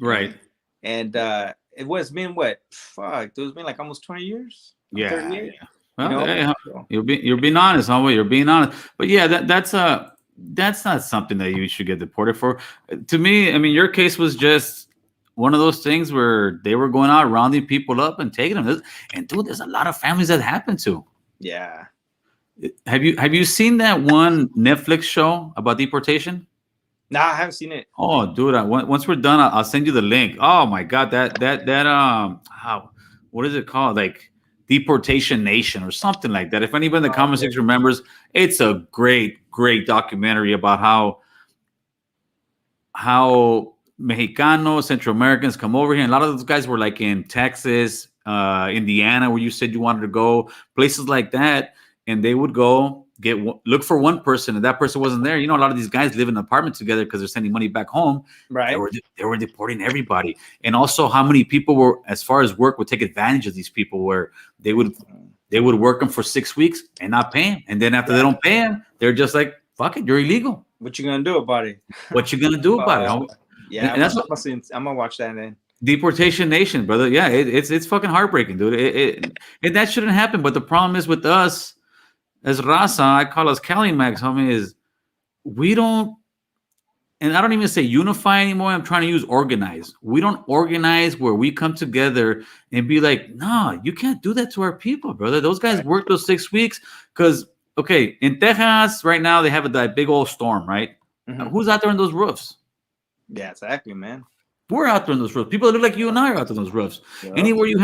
Right. And it was been what? Fuck, dude, it's been like almost 20 years. Yeah. 38. Well, you're being honest, homie. You're being honest. But yeah, that's not something that you should get deported for. To me, I mean, your case was just one of those things where they were going out rounding people up and taking them. And dude, there's a lot of families that happen to. Yeah. Have you seen that one Netflix show about deportation? No, I haven't seen it. Oh, dude, once we're done, I'll send you the link. Oh my god, what is it called? Like Deportation Nation or something like that. If anybody in the comment section remembers, it's a great documentary about how Mexicanos, Central Americans come over here. And a lot of those guys were like in Texas, Indiana, where you said you wanted to go, places like that. And they would go, look for one person, and that person wasn't there. You know, a lot of these guys live in an apartment together because they're sending money back home. Right. They were deporting everybody, and also how many people were, as far as work, would take advantage of these people, where they would work them for 6 weeks and not pay them, and then after they don't pay them, they're just like, "Fuck it, you're illegal." What you gonna do about it? What you gonna do about it? Yeah, and that's I'm gonna watch that then. Deportation Nation, brother. Yeah, it's fucking heartbreaking, dude. And that shouldn't happen. But the problem is with us as Raza, I call us Cali Max, homie, is we don't, and I don't even say unify anymore. I'm trying to use organize. We don't organize where we come together and be like, nah, you can't do that to our people, brother. Those guys worked those 6 weeks because, okay, in Texas right now, they have that big old storm, right? Who's out there on those roofs? Yeah, exactly, man. We're out there on those roofs. People that look like you and I are out there on those roofs. Yep. Anywhere you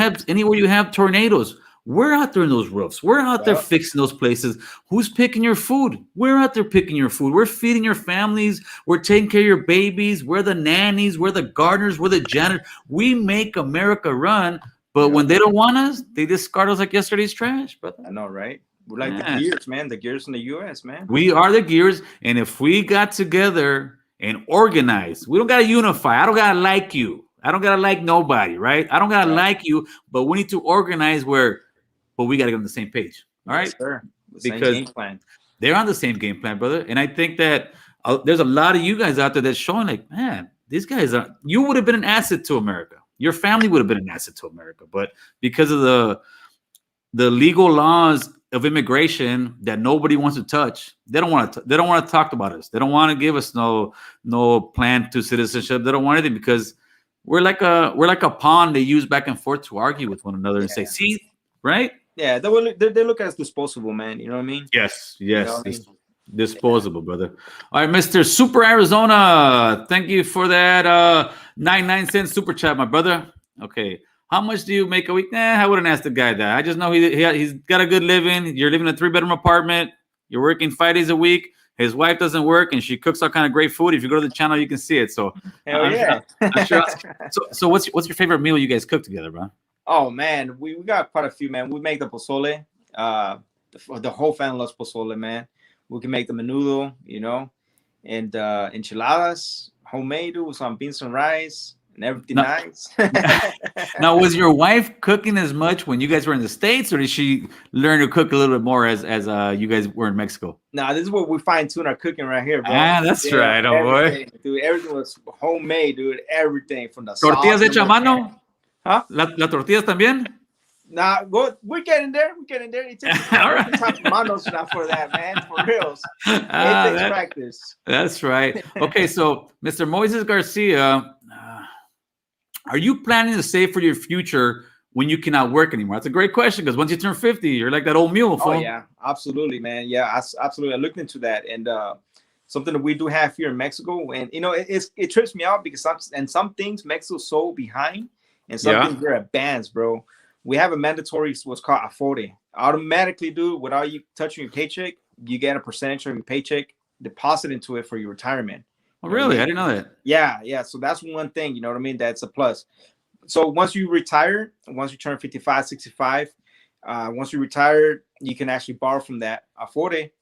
have tornadoes, we're out there in those roofs. We're out there fixing those places. Who's picking your food? We're out there picking your food. We're feeding your families. We're taking care of your babies. We're the nannies. We're the gardeners. We're the janitors. We make America run. But when they don't want us, they discard us like yesterday's trash, brother. I know, right? We're like the gears, man. The gears in the U.S., man. We are the gears. And if we got together and organize, we don't got to unify. I don't got to like you. I don't got to like nobody, right? I don't got to like you. But we need to organize but we got to get on the same page. All right? Yes, sir. Because game plan. They're on the same game plan, brother. And I think that there's a lot of you guys out there that's showing like, man, these guys you would have been an asset to America. Your family would have been an asset to America. But because of the legal laws of immigration that nobody wants to touch, they don't want to talk about us. They don't want to give us no plan to citizenship. They don't want anything because we're like a pawn they use back and forth to argue with one another and say, see, right? Yeah, they look at us disposable, man. You know what I mean? Yes. You know what I mean? Disposable, brother. All right, Mr. Super Arizona. Thank you for that 99-cent super chat, my brother. Okay. How much do you make a week? I wouldn't ask the guy that. I just know he's got a good living. You're living in a 3-bedroom apartment. You're working 5 days a week. His wife doesn't work, and she cooks all kind of great food. If you go to the channel, you can see it. So, I'm sure. So what's your favorite meal you guys cook together, bro? Oh man, we got quite a few, man. We make the pozole. The whole family loves pozole, man. We can make the menudo, you know, and enchiladas, homemade with some beans and rice and everything nice. Now, was your wife cooking as much when you guys were in the States, or did she learn to cook a little bit more as you guys were in Mexico? Nah, this is what we fine tune our cooking right here, bro. That's right, oh boy. Dude, everything was homemade, dude. Everything from the tortillas hechas a mano. Huh? La tortillas también? Nah, we're getting there. It takes all right. manos now for that, man. For reals. It takes practice. That's right. Okay, so Mr. Moises Garcia, are you planning to save for your future when you cannot work anymore? That's a great question because once you turn 50, you're like that old mule. Oh, yeah, absolutely, man. Yeah, absolutely. I looked into that, and something that we do have here in Mexico, and you know, it trips me out because some things Mexico's so behind, and some things we're advanced, bro. We have a mandatory what's called Afore. Automatically, dude, without you touching your paycheck, you get a percentage of your paycheck deposit into it for your retirement. Oh, really? I didn't know that. Yeah. So that's one thing, you know what I mean? That's a plus. So once you retire, once you turn 55, 65, once you retire, you can actually borrow from that Afore,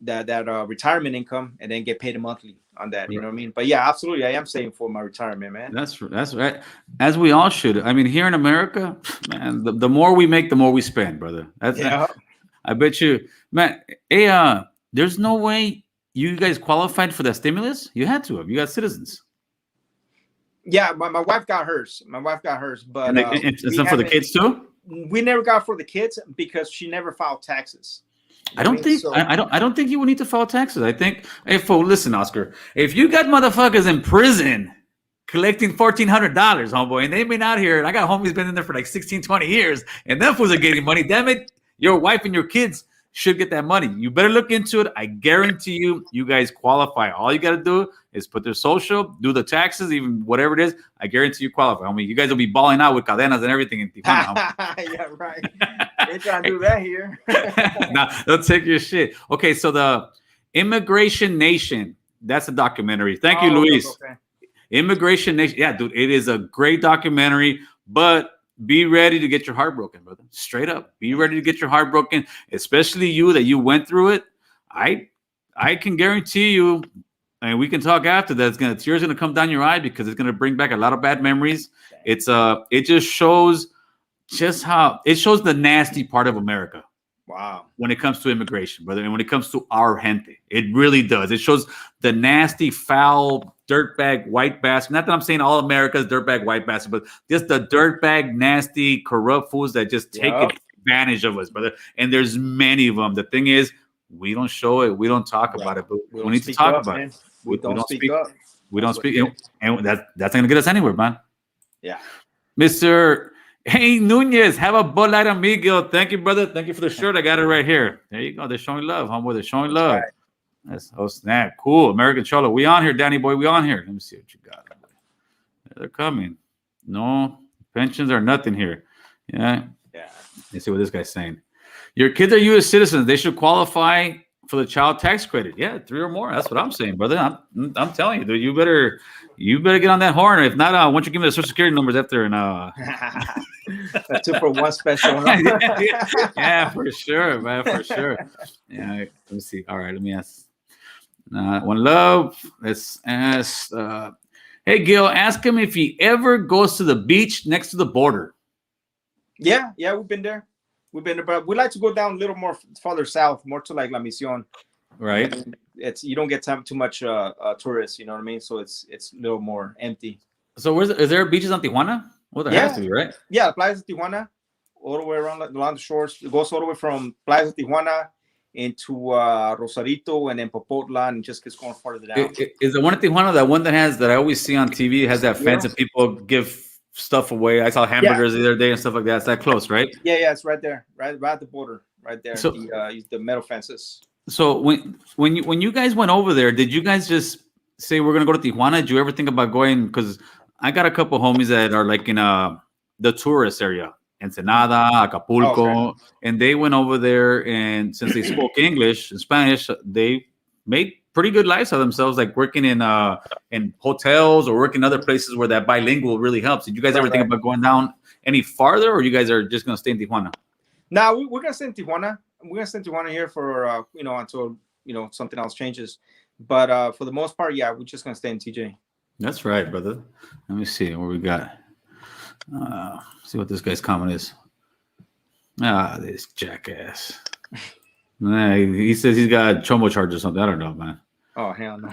that retirement income, and then get paid monthly on that. You know what I mean? But yeah, absolutely, I am saving for my retirement, man. That's right. As we all should. I mean, here in America, man, the more we make, the more we spend, brother. I bet you, man. Hey, there's no way you guys qualified for that stimulus. You had to have. You got citizens. Yeah, my wife got hers. But it's not for the kids too. We never got for the kids because she never filed taxes. I don't think you will need to file taxes. I think, listen, Oscar, if you got motherfuckers in prison collecting $1,400, homeboy, and they've been out here, and I got homies been in there for like 16, 20 years, and them fools are getting money. Damn it, your wife and your kids should get that money. You better look into it. I guarantee you guys qualify. All you got to do is put their social, do the taxes, even whatever it is. I guarantee you qualify. I mean, you guys will be balling out with cadenas and everything in Tijuana. Yeah, right. Ain't trying to do that here. Nah, they'll take your shit. Okay, so the Immigration Nation, that's a documentary. Thank you, Luis. Okay. Immigration Nation. Yeah, dude, it is a great documentary, but be ready to get your heart broken, brother. Straight up. Be ready to get your heart broken, especially you that you went through it. I I can guarantee you, and we can talk after that. It's gonna tears gonna come down your eye because it's gonna bring back a lot of bad memories. It just shows just how it shows the nasty part of America. Wow. When it comes to immigration, brother, and when it comes to our gente, it really does. It shows the nasty, foul, dirtbag, white bastard. Not that I'm saying all America's dirtbag, white bastard, but just the dirtbag, nasty, corrupt fools that just take advantage of us, brother. And there's many of them. The thing is, we don't show it. We don't talk about it, but we need to talk about it. We don't speak up. We don't speak, and that's not gonna get us anywhere, man. Yeah, Mr. Hey Nunez, have a Bud Light amigo. Thank you, brother. Thank you for the shirt. I got it right here. There you go. They're showing love, homeboy. They're showing love. Right. That's oh snap. Cool. American Cholo. We on here, Danny boy. We on here. Let me see what you got. They're coming. No pensions are nothing here. Yeah. Let's see what this guy's saying. Your kids are U.S. citizens. They should qualify for the child tax credit. Yeah, 3 or more. That's what I'm saying, brother. I'm telling you, dude. You better get on that horn. If not, why don't you give me the social security numbers after and a 2-for-1 special. Yeah, for sure, man, for sure. Yeah, let me see. All right, let me ask. One love. Let's ask. Hey, Gil, ask him if he ever goes to the beach next to the border. Yeah, we've been there. But we like to go down a little more farther south, more to like La Misión. Right. It's you don't get too much tourists, you know what I mean? So it's a little more empty. So is there beaches on Tijuana? Well, there has to be, right? Yeah, Playa de Tijuana, all the way around the shores. It goes all the way from Playa de Tijuana into Rosarito and then Popotla, and just gets going farther down. Is the one at Tijuana that one that I always see on TV has that fence that people give stuff away? I saw hamburgers the other day and stuff like that. It's that close, right? Yeah, it's right there, right at the border, right there. So the metal fences. So when you guys went over there, did you guys just say we're gonna go to Tijuana? Did you ever think about going? Because I got a couple homies that are like in the tourist area, Ensenada, Acapulco, and they went over there, and since they spoke English and Spanish, they made pretty good lives of themselves, like working in hotels or working other places where that bilingual really helps. Did you guys ever think about going down any farther, or you guys are just gonna stay in Tijuana? No, we're gonna stay in Tijuana. We're gonna stay in Tijuana here for until something else changes. But for the most part, yeah, we're just gonna stay in TJ. That's right, brother. Let me see what we got. See what this guy's comment is. This jackass. He says he's got chomo charge or something. I don't know, man. Oh, hell no.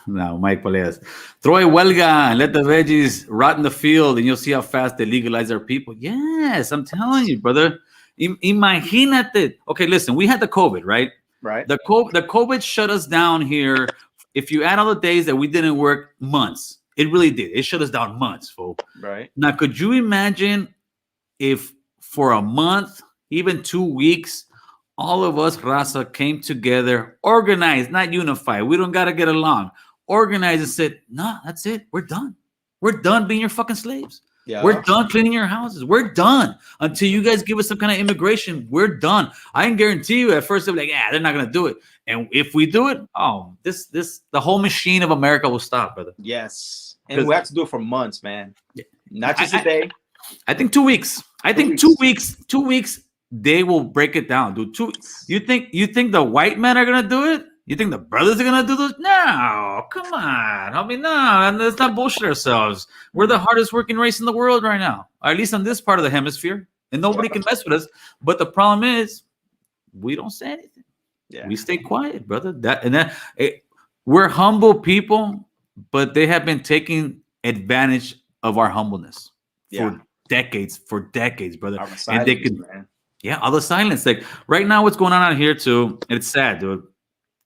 No, Mike Peleas. Throw a huelga and let the veggies rot in the field, and you'll see how fast they legalize our people. Yes, I'm telling you, brother. Imagínate. Okay, listen, we had the COVID, right? Right. The COVID shut us down here. If you add all the days that we didn't work, months. It really did. It shut us down months, folks. Right. Now, could you imagine if for a month, even 2 weeks, all of us, Raza, came together, organized, not unified. We don't got to get along. Organized and said, no, that's it. We're done. We're done being your fucking slaves. Yeah. We're done cleaning your houses. We're done. Until you guys give us some kind of immigration, we're done. I can guarantee you at first they'll be like, they're not going to do it. And if we do it, the whole machine of America will stop, brother. Yes. And we have to do it for months, man. Not just a day. I think 2 weeks. I think 2 weeks. 2 weeks. They will break it down, dude. You think the white men are gonna do it? You think the brothers are gonna do this? No, come on. I mean, no, let's not bullshit ourselves. We're the hardest working race in the world right now, or at least on this part of the hemisphere, and nobody can mess with us. But the problem is, we don't say anything. Yeah. We stay quiet, brother. We're humble people, but they have been taking advantage of our humbleness for decades, brother. And they can. Man. Yeah, all the silence. Like right now, what's going on out here too? It's sad, dude.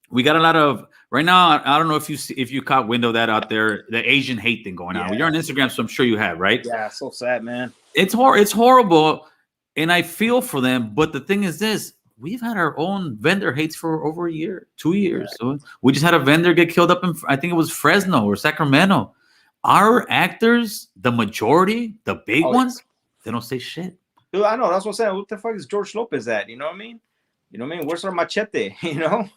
We got a lot of right now. I don't know if you caught wind of that out there, the Asian hate thing going on. You're on Instagram, so I'm sure you have, right? Yeah, so sad, man. It's horrible, and I feel for them. But the thing is this: we've had our own vendor hates for over a year, 2 years. So we just had a vendor get killed up in, I think it was Fresno or Sacramento. Our actors, the majority, the big ones, they don't say shit. Dude, I know. That's what I'm saying. What the fuck is George Lopez at? You know what I mean? Where's our machete? No,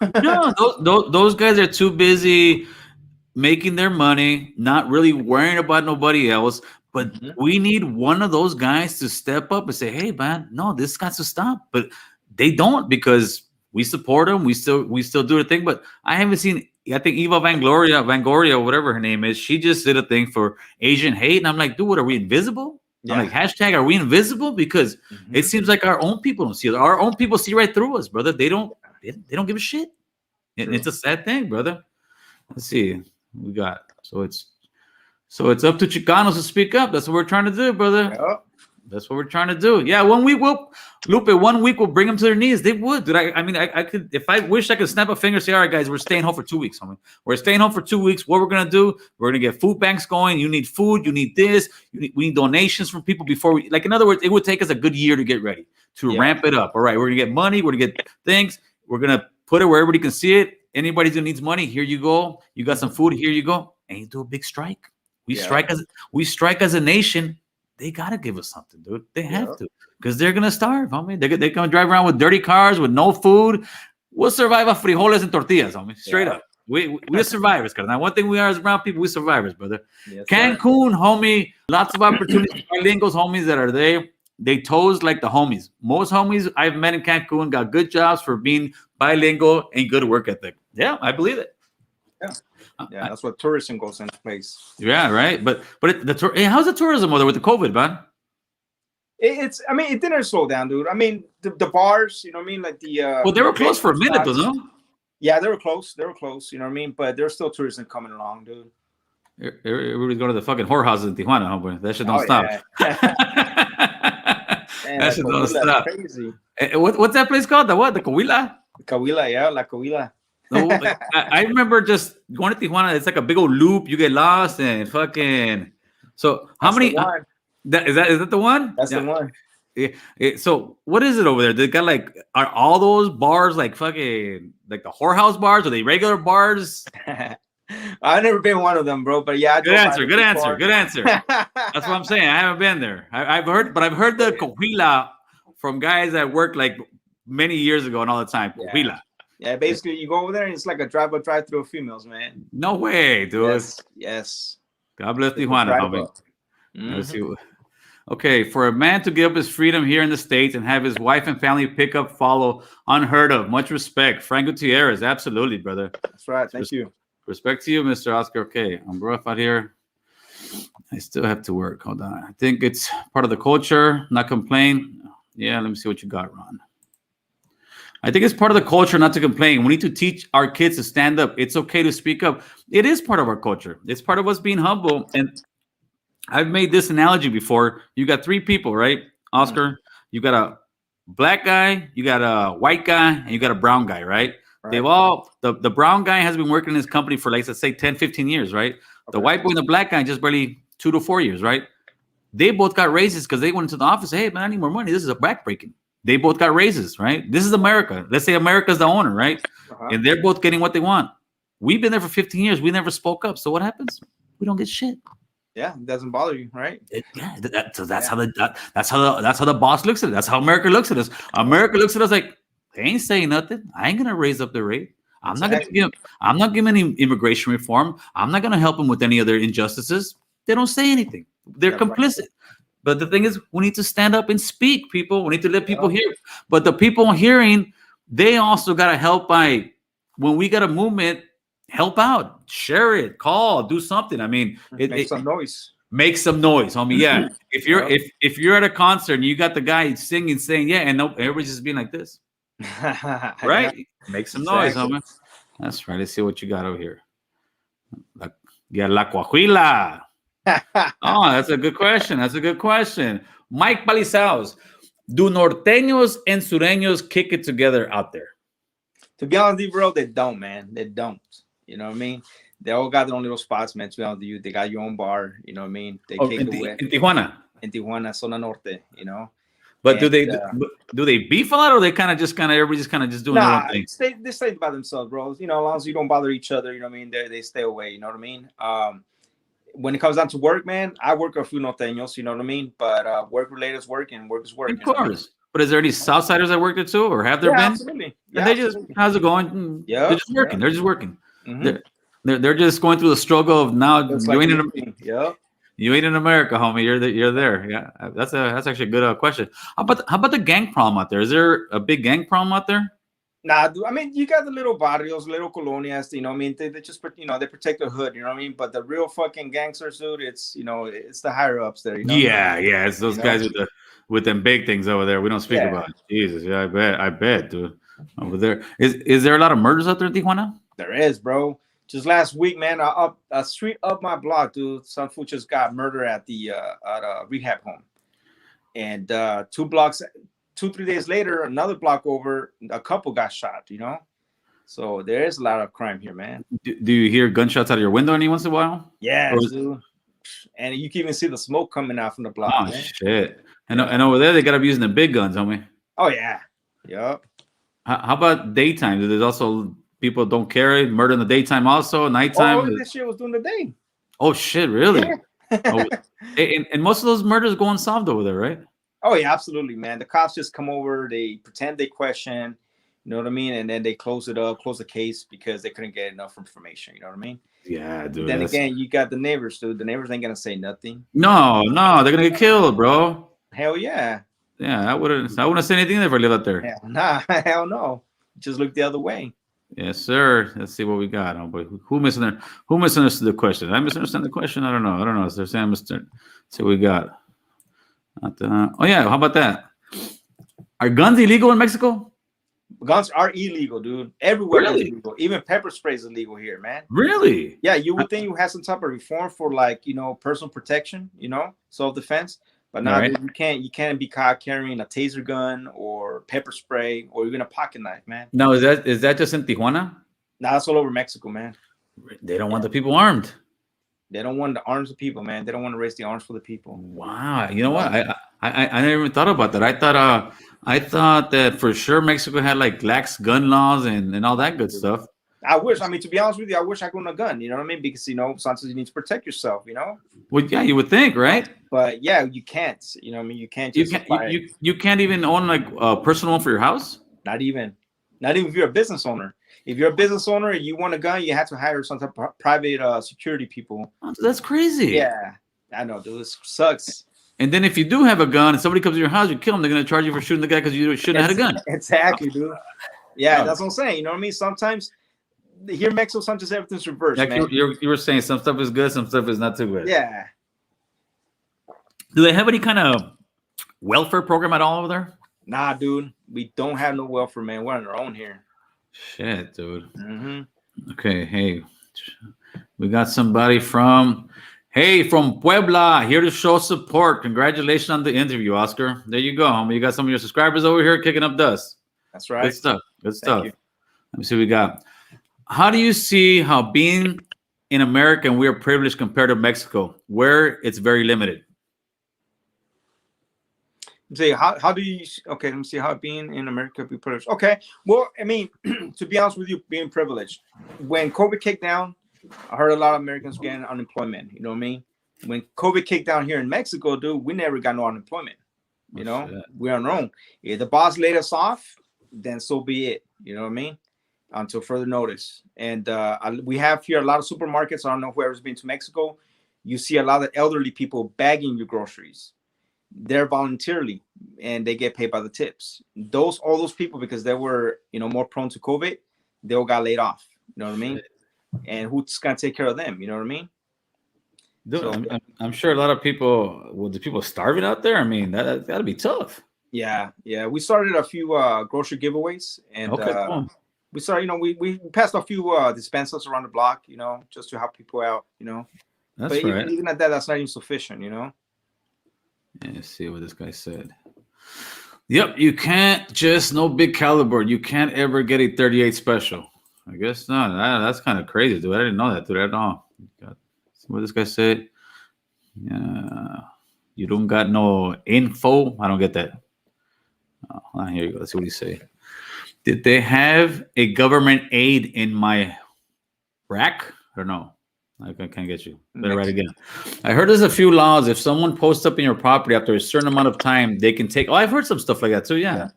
those guys are too busy making their money, not really worrying about nobody else. But we need one of those guys to step up and say, hey, man, no, this got to stop. But they don't, because we support them. We still do the thing. But I haven't seen. I think Eva Vangoria, whatever her name is, she just did a thing for Asian hate, and I'm like, dude, what are we invisible? I'm like, hashtag, are we invisible? Because it seems like our own people don't see it. Our own people see right through us, brother. They don't give a shit. It's a sad thing, brother. Let's see. We got so it's up to Chicanos to speak up. That's what we're trying to do, brother. Yep. That's what we're trying to do. Yeah, 1 week will Lupe. 1 week will bring them to their knees. They would, dude. I mean, I could, if I wish I could snap a finger and say, all right, guys, we're staying home for 2 weeks. Homie. We're staying home for 2 weeks. What we're gonna do? We're gonna get food banks going. You need food. You need this. We need donations from people before we. Like, in other words, it would take us a good year to get ready to ramp it up. All right, we're gonna get money. We're gonna get things. We're gonna put it where everybody can see it. Anybody who needs money, here you go. You got some food. Here you go. And you do a big strike. We strike as a nation. They gotta give us something, dude. They have to, because they're gonna starve, homie. They're gonna drive around with dirty cars with no food. We'll survive off frijoles and tortillas, homie. Straight up. We're survivors, because now one thing we are as brown people, we're survivors, brother. Yes, Cancun, homie, lots of opportunities. Bilinguals, homies that are there, they toes like the homies. Most homies I've met in Cancun got good jobs for being bilingual and good work ethic. Yeah, I believe it. Yeah, that's what tourism goes into place. Yeah, right. But how's the tourism over with the COVID, man? I mean, it didn't slow down, dude. I mean, the bars, you know what I mean? Like the well, they were closed for a minute, though, no? Yeah, they were close. You know what I mean? But there's still tourism coming along, dude. Everybody's going to the fucking whorehouses in Tijuana, homeboy. That shit don't stop. Man, that shit don't stop. Crazy. What's that place called? The what? The Coahuila? Coahuila, yeah, La Coahuila. No, I remember just going to Tijuana. It's like a big old loop. You get lost and fucking. So how many? Is that the one? That's the one. So what is it over there? They got like, are all those bars like fucking like the whorehouse bars? Are they regular bars? I've never been one of them, bro. But yeah, good answer. That's what I'm saying. I haven't been there. I've heard the Coahuila from guys that worked like many years ago and all the time. Coahuila. Yeah, basically you go over there and it's like a drive-through of females, man. No way, dude. Yes. God bless Tijuana, homie. Let's see. Okay, for a man to give up his freedom here in the States and have his wife and family pick up, follow, unheard of. Much respect. Frank Gutierrez, absolutely, brother. That's right. Thank you. Respect to you, Mr. Oscar. Okay, I'm rough out here. I still have to work. Hold on. I think it's part of the culture. Not complain. Yeah, let me see what you got, Ron. I think it's part of the culture not to complain. We need to teach our kids to stand up. It's okay to speak up. It is part of our culture. It's part of us being humble. And I've made this analogy before. You got three people, right, Oscar? You got a black guy, you got a white guy, and you got a brown guy, right? They've all, the brown guy has been working in his company for, like, let's say 10, 15 years, right? The white boy and the black guy just barely 2 to 4 years, right? They both got raises because they went into the office. Hey, man, I need more money. This is a backbreaking. They both got raises, right? This is America. Let's say America's the owner, right? And they're both getting what they want. We've been there for 15 years. We never spoke up. So what happens? We don't get shit. Yeah, it doesn't bother you, right? That's how the boss looks at it. That's how America looks at us. America looks at us like, they ain't saying nothing. I ain't gonna raise up the rate. I'm not giving any immigration reform. I'm not gonna help them with any other injustices. They don't say anything. They're complicit. Right. But the thing is, we need to stand up and speak, people. We need to let people hear. But the people hearing, they also got to help by, when we got a movement, help out, share it, call, do something. I mean, make some noise. Make some noise, homie. Yeah. If you're at a concert and you got the guy singing, saying, yeah, and no, everybody's just being like this. Right? Make some noise, homie. That's right. Let's see what you got over here. La Coahuila. Oh, that's a good question. Mike Palizaos, do norteños and sureños kick it together out there? To be honest with you, bro, they don't, man. They don't. You know what I mean? They all got their own little spots, man. To be honest with you, they got your own bar. You know what I mean? They kick it away. In Tijuana? In Tijuana, Zona Norte, you know? But do they beef a lot, or they everybody just doing their own thing? They stay by themselves, bro. You know, as long as you don't bother each other, you know what I mean? They stay away, you know what I mean? When it comes down to work, man, I work a few norteños, you know what I mean? But work related is work and work is work. Of course. But is there any Southsiders that work there too, or have there been? Absolutely. Yeah, they just, how's it going? Yeah, they're just working. They're just working. Mm-hmm. They're just going through the struggle of now. You ain't in America, homie. You're there. Yeah, that's actually a good question. How about the gang problem out there? Is there a big gang problem out there? Nah, dude, I mean, you got the little barrios, little colonias, you know what I mean? They just, they protect the hood, you know what I mean? But the real fucking gangsters, dude, it's the higher ups there, you know? Yeah, it's You those know? guys with them big things over there. We don't speak Yeah, about. Jesus, yeah, I bet, dude. Over there, is there a lot of murders out there in Tijuana? there is, bro. Just last week, man, up a street up my block, dude, some fool just got murdered at a rehab home. And 2 blocks, 2, 3 days later, another block over, a couple got shot, you know? So there is a lot of crime here, man. Do you hear gunshots out of your window any once in a while? Yes, dude. And you can even see the smoke coming out from the block. Oh Man. shit! And over there they gotta be using the big guns, homie. Oh yeah, yep. How about daytime? There's also people don't carry murder in the daytime, also nighttime. Oh, this shit was during the day. Oh shit! Really? Yeah. Oh, and most of those murders go unsolved over there, right? Oh yeah, absolutely, man. The cops just come over, they pretend they question, you know what I mean, and then they close the case because they couldn't get enough information. You know what I mean? Yeah, dude. Then again, you got the neighbors, dude. The neighbors ain't gonna say nothing. No, they're gonna get killed, bro. Hell yeah. Yeah, I wouldn't say anything if I lived out there. Hell nah, hell no. Just look the other way. Yes, sir. Let's see what we got. Oh boy, who misunderstood the question? Did I misunderstand the question? I don't know. Is there Sam Mister? See what we got. Oh yeah, how about that? Are guns illegal in Mexico? Guns are illegal, dude. Everywhere Really? is illegal. Even pepper spray is illegal here, man. Really? Yeah, you would think you had some type of reform for personal protection, self-defense. But now Right. you can't be caught carrying a taser gun or pepper spray or even a pocket knife, man. Now is that just in Tijuana? Now that's all over Mexico, man. They don't want the people armed. They don't want the arms of people, man. They don't want to raise the arms for the people. Wow. You know what? I never even thought about that. I thought that for sure Mexico had like lax gun laws and all that good stuff. I wish. I mean, to be honest with you, I wish I could own a gun. You know what I mean? Because sometimes you need to protect yourself. Well, yeah, you would think, right? But yeah, you can't. You know what I mean? You can't. You Just can't. You can't even own like a personal one for your house. Not even if you're a business owner. If you're a business owner and you want a gun, you have to hire some type of private security people. Oh, that's crazy. Yeah, I know, dude. This sucks. And then if you do have a gun and somebody comes to your house, you kill them. They're gonna charge you for shooting the guy because you shouldn't have had a gun. Exactly, dude. Yeah, that's what I'm saying. You know what I mean? Sometimes here in Mexico, sometimes everything's reversed. Like man. you were saying, some stuff is good, some stuff is not too good. Yeah. Do they have any kind of welfare program at all over there? Nah, dude. We don't have no welfare, man. We're on our own here. Shit, dude. Mm-hmm. Okay, hey, we got somebody from Puebla here to show support. Congratulations on the interview, Oscar. There you go, homie. You got some of your subscribers over here kicking up dust. That's right. Good stuff. Good stuff. You. Let me see what we got. How do you see how being in America and we are privileged compared to Mexico, where it's very limited? Say how do you let me see how being in America be privileged. Okay, well, I mean, to be honest with you, being privileged, when COVID kicked down, I heard a lot of Americans getting unemployment. You know what I mean? When COVID kicked down here in Mexico, dude, we never got no unemployment. We're on our own. If the boss laid us off, then so be it. You know what I mean? Until further notice. And we have here a lot of supermarkets. I don't know whoever's been to Mexico. You see a lot of elderly people bagging your groceries. They're voluntarily, and they get paid by the tips. All those people, because they were, more prone to COVID, they all got laid off. You know what I mean? And who's gonna take care of them? You know what I mean? Dude, so, I'm sure a lot of people. Well, the people starving out there. I mean, that'd be tough. Yeah. We started a few grocery giveaways, and cool. We started. We passed a few dispensers around the block. Just to help people out. That's but right. Even at that, that's not even sufficient. Let's see what this guy said. Yep, you can't just no big caliber. You can't ever get a 38 special. I guess not. That's kind of crazy, dude. I didn't know that, dude. I don't know. What this guy said. Yeah, you don't got no info. I don't get that. Oh, here you go. Let's see what he say. Did they have a government aid in my rack? I don't know. I can't get you. Better write again. I heard there's a few laws. If someone posts up in your property after a certain amount of time, they can take. Oh, I've heard some stuff like that too. Yeah.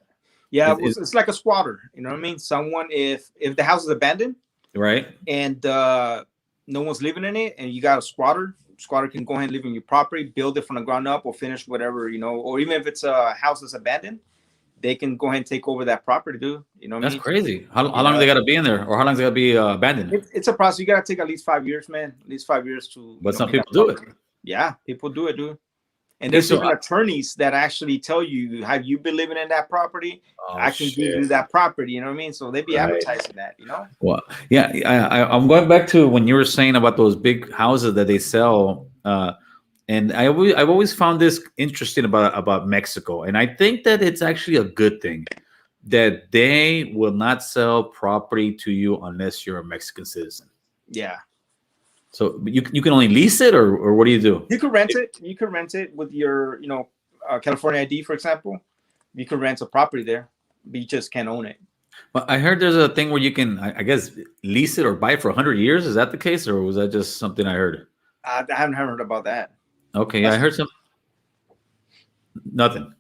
It's like a squatter. You know what I mean? Someone, if the house is abandoned, right, and no one's living in it, and you got a squatter can go ahead and live in your property, build it from the ground up, or finish whatever, or even if it's a house that's abandoned, they can go ahead and take over that property, dude. You know what I That's mean? crazy. How long do they got to be in there, or how long they got to be abandoned? It's a process. You gotta take at least 5 years, man. At least 5 years to. But some people do it. Yeah, people do it, dude. And there's even attorneys that actually tell you, have you been living in that property? I can give you that property. You know what I mean? So they be advertising that, you know? Well, yeah, I'm going back to when you were saying about those big houses that they sell. And I've always found this interesting about Mexico. And I think that it's actually a good thing that they will not sell property to you unless you're a Mexican citizen. Yeah. So you can only lease it, or what do you do? You can rent it. You can rent it with your, California ID, for example. You can rent a property there, but you just can't own it. Well, I heard there's a thing where you can, I guess, lease it or buy it for 100 years. Is that the case, or was that just something I heard? I haven't heard about that. Okay, I heard nothing.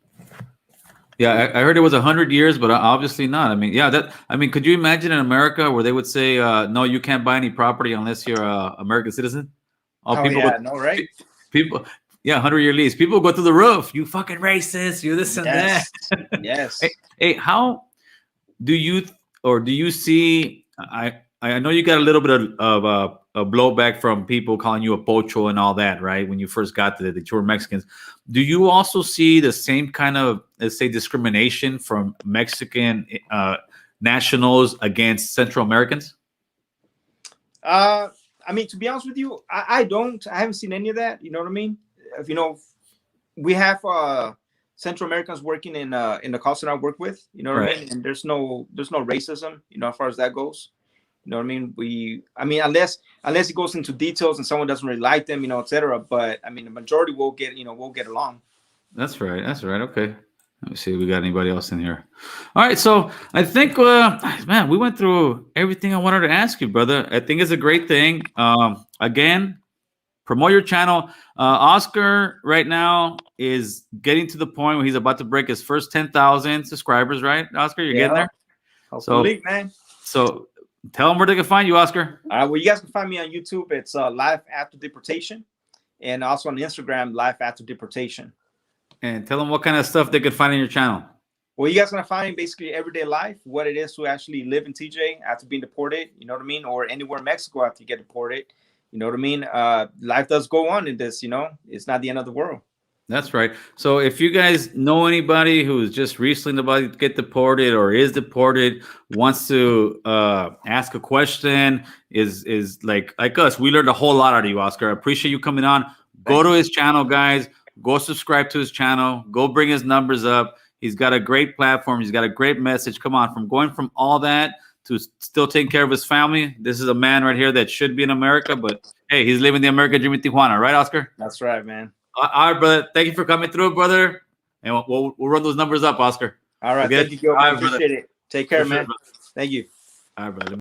Yeah, I heard it was 100 years, but obviously not. I mean, could you imagine in America where they would say, no, you can't buy any property unless you're an American citizen? Right? People, 100-year lease. People go through the roof. You fucking racist. You this and that. Yes. Hey, how do you see? I know you got a little bit of a blowback from people calling you a pocho and all that, right? When you first got to that you were Mexicans. Do you also see the same kind of, let's say, discrimination from Mexican nationals against Central Americans? I mean, to be honest with you, I haven't seen any of that. You know what I mean? We have Central Americans working in the call center I work with. You know what I mean? And there's no racism, as far as that goes. You know what I mean? Unless it goes into details and someone doesn't really like them, etc. But I mean, the majority will get along. That's right. Okay. Let me see if we got anybody else in here. All right. So I think, man, we went through everything I wanted to ask you, brother. I think it's a great thing. Again, promote your channel. Oscar right now is getting to the point where he's about to break his first 10,000 subscribers, right? Oscar, you're getting there? Hopefully, man. So tell them where they can find you, Oscar. Well, you guys can find me on YouTube. It's Life After Deportation, and also on Instagram, Life After Deportation. And tell them what kind of stuff they could find on your channel. Well, you guys are gonna find basically everyday life, what it is to actually live in TJ after being deported. You know what I mean, or anywhere in Mexico after you get deported. You know what I mean. Life does go on in this. It's not the end of the world. That's right. So if you guys know anybody who's just recently about to get deported or is deported, wants to ask a question, is like us, we learned a whole lot out of you, Oscar. I appreciate you coming on. Go to his channel, guys. Go subscribe to his channel. Go bring his numbers up. He's got a great platform. He's got a great message. Come on, from going from all that to still taking care of his family. This is a man right here that should be in America, but hey, he's living the American dream in Tijuana, right, Oscar? That's right, man. All right, brother. Thank you for coming through, brother. And we'll run those numbers up, Oscar. All right. Okay? Thank you, Gil. Appreciate it. Take care, man. Thank you. All right, brother.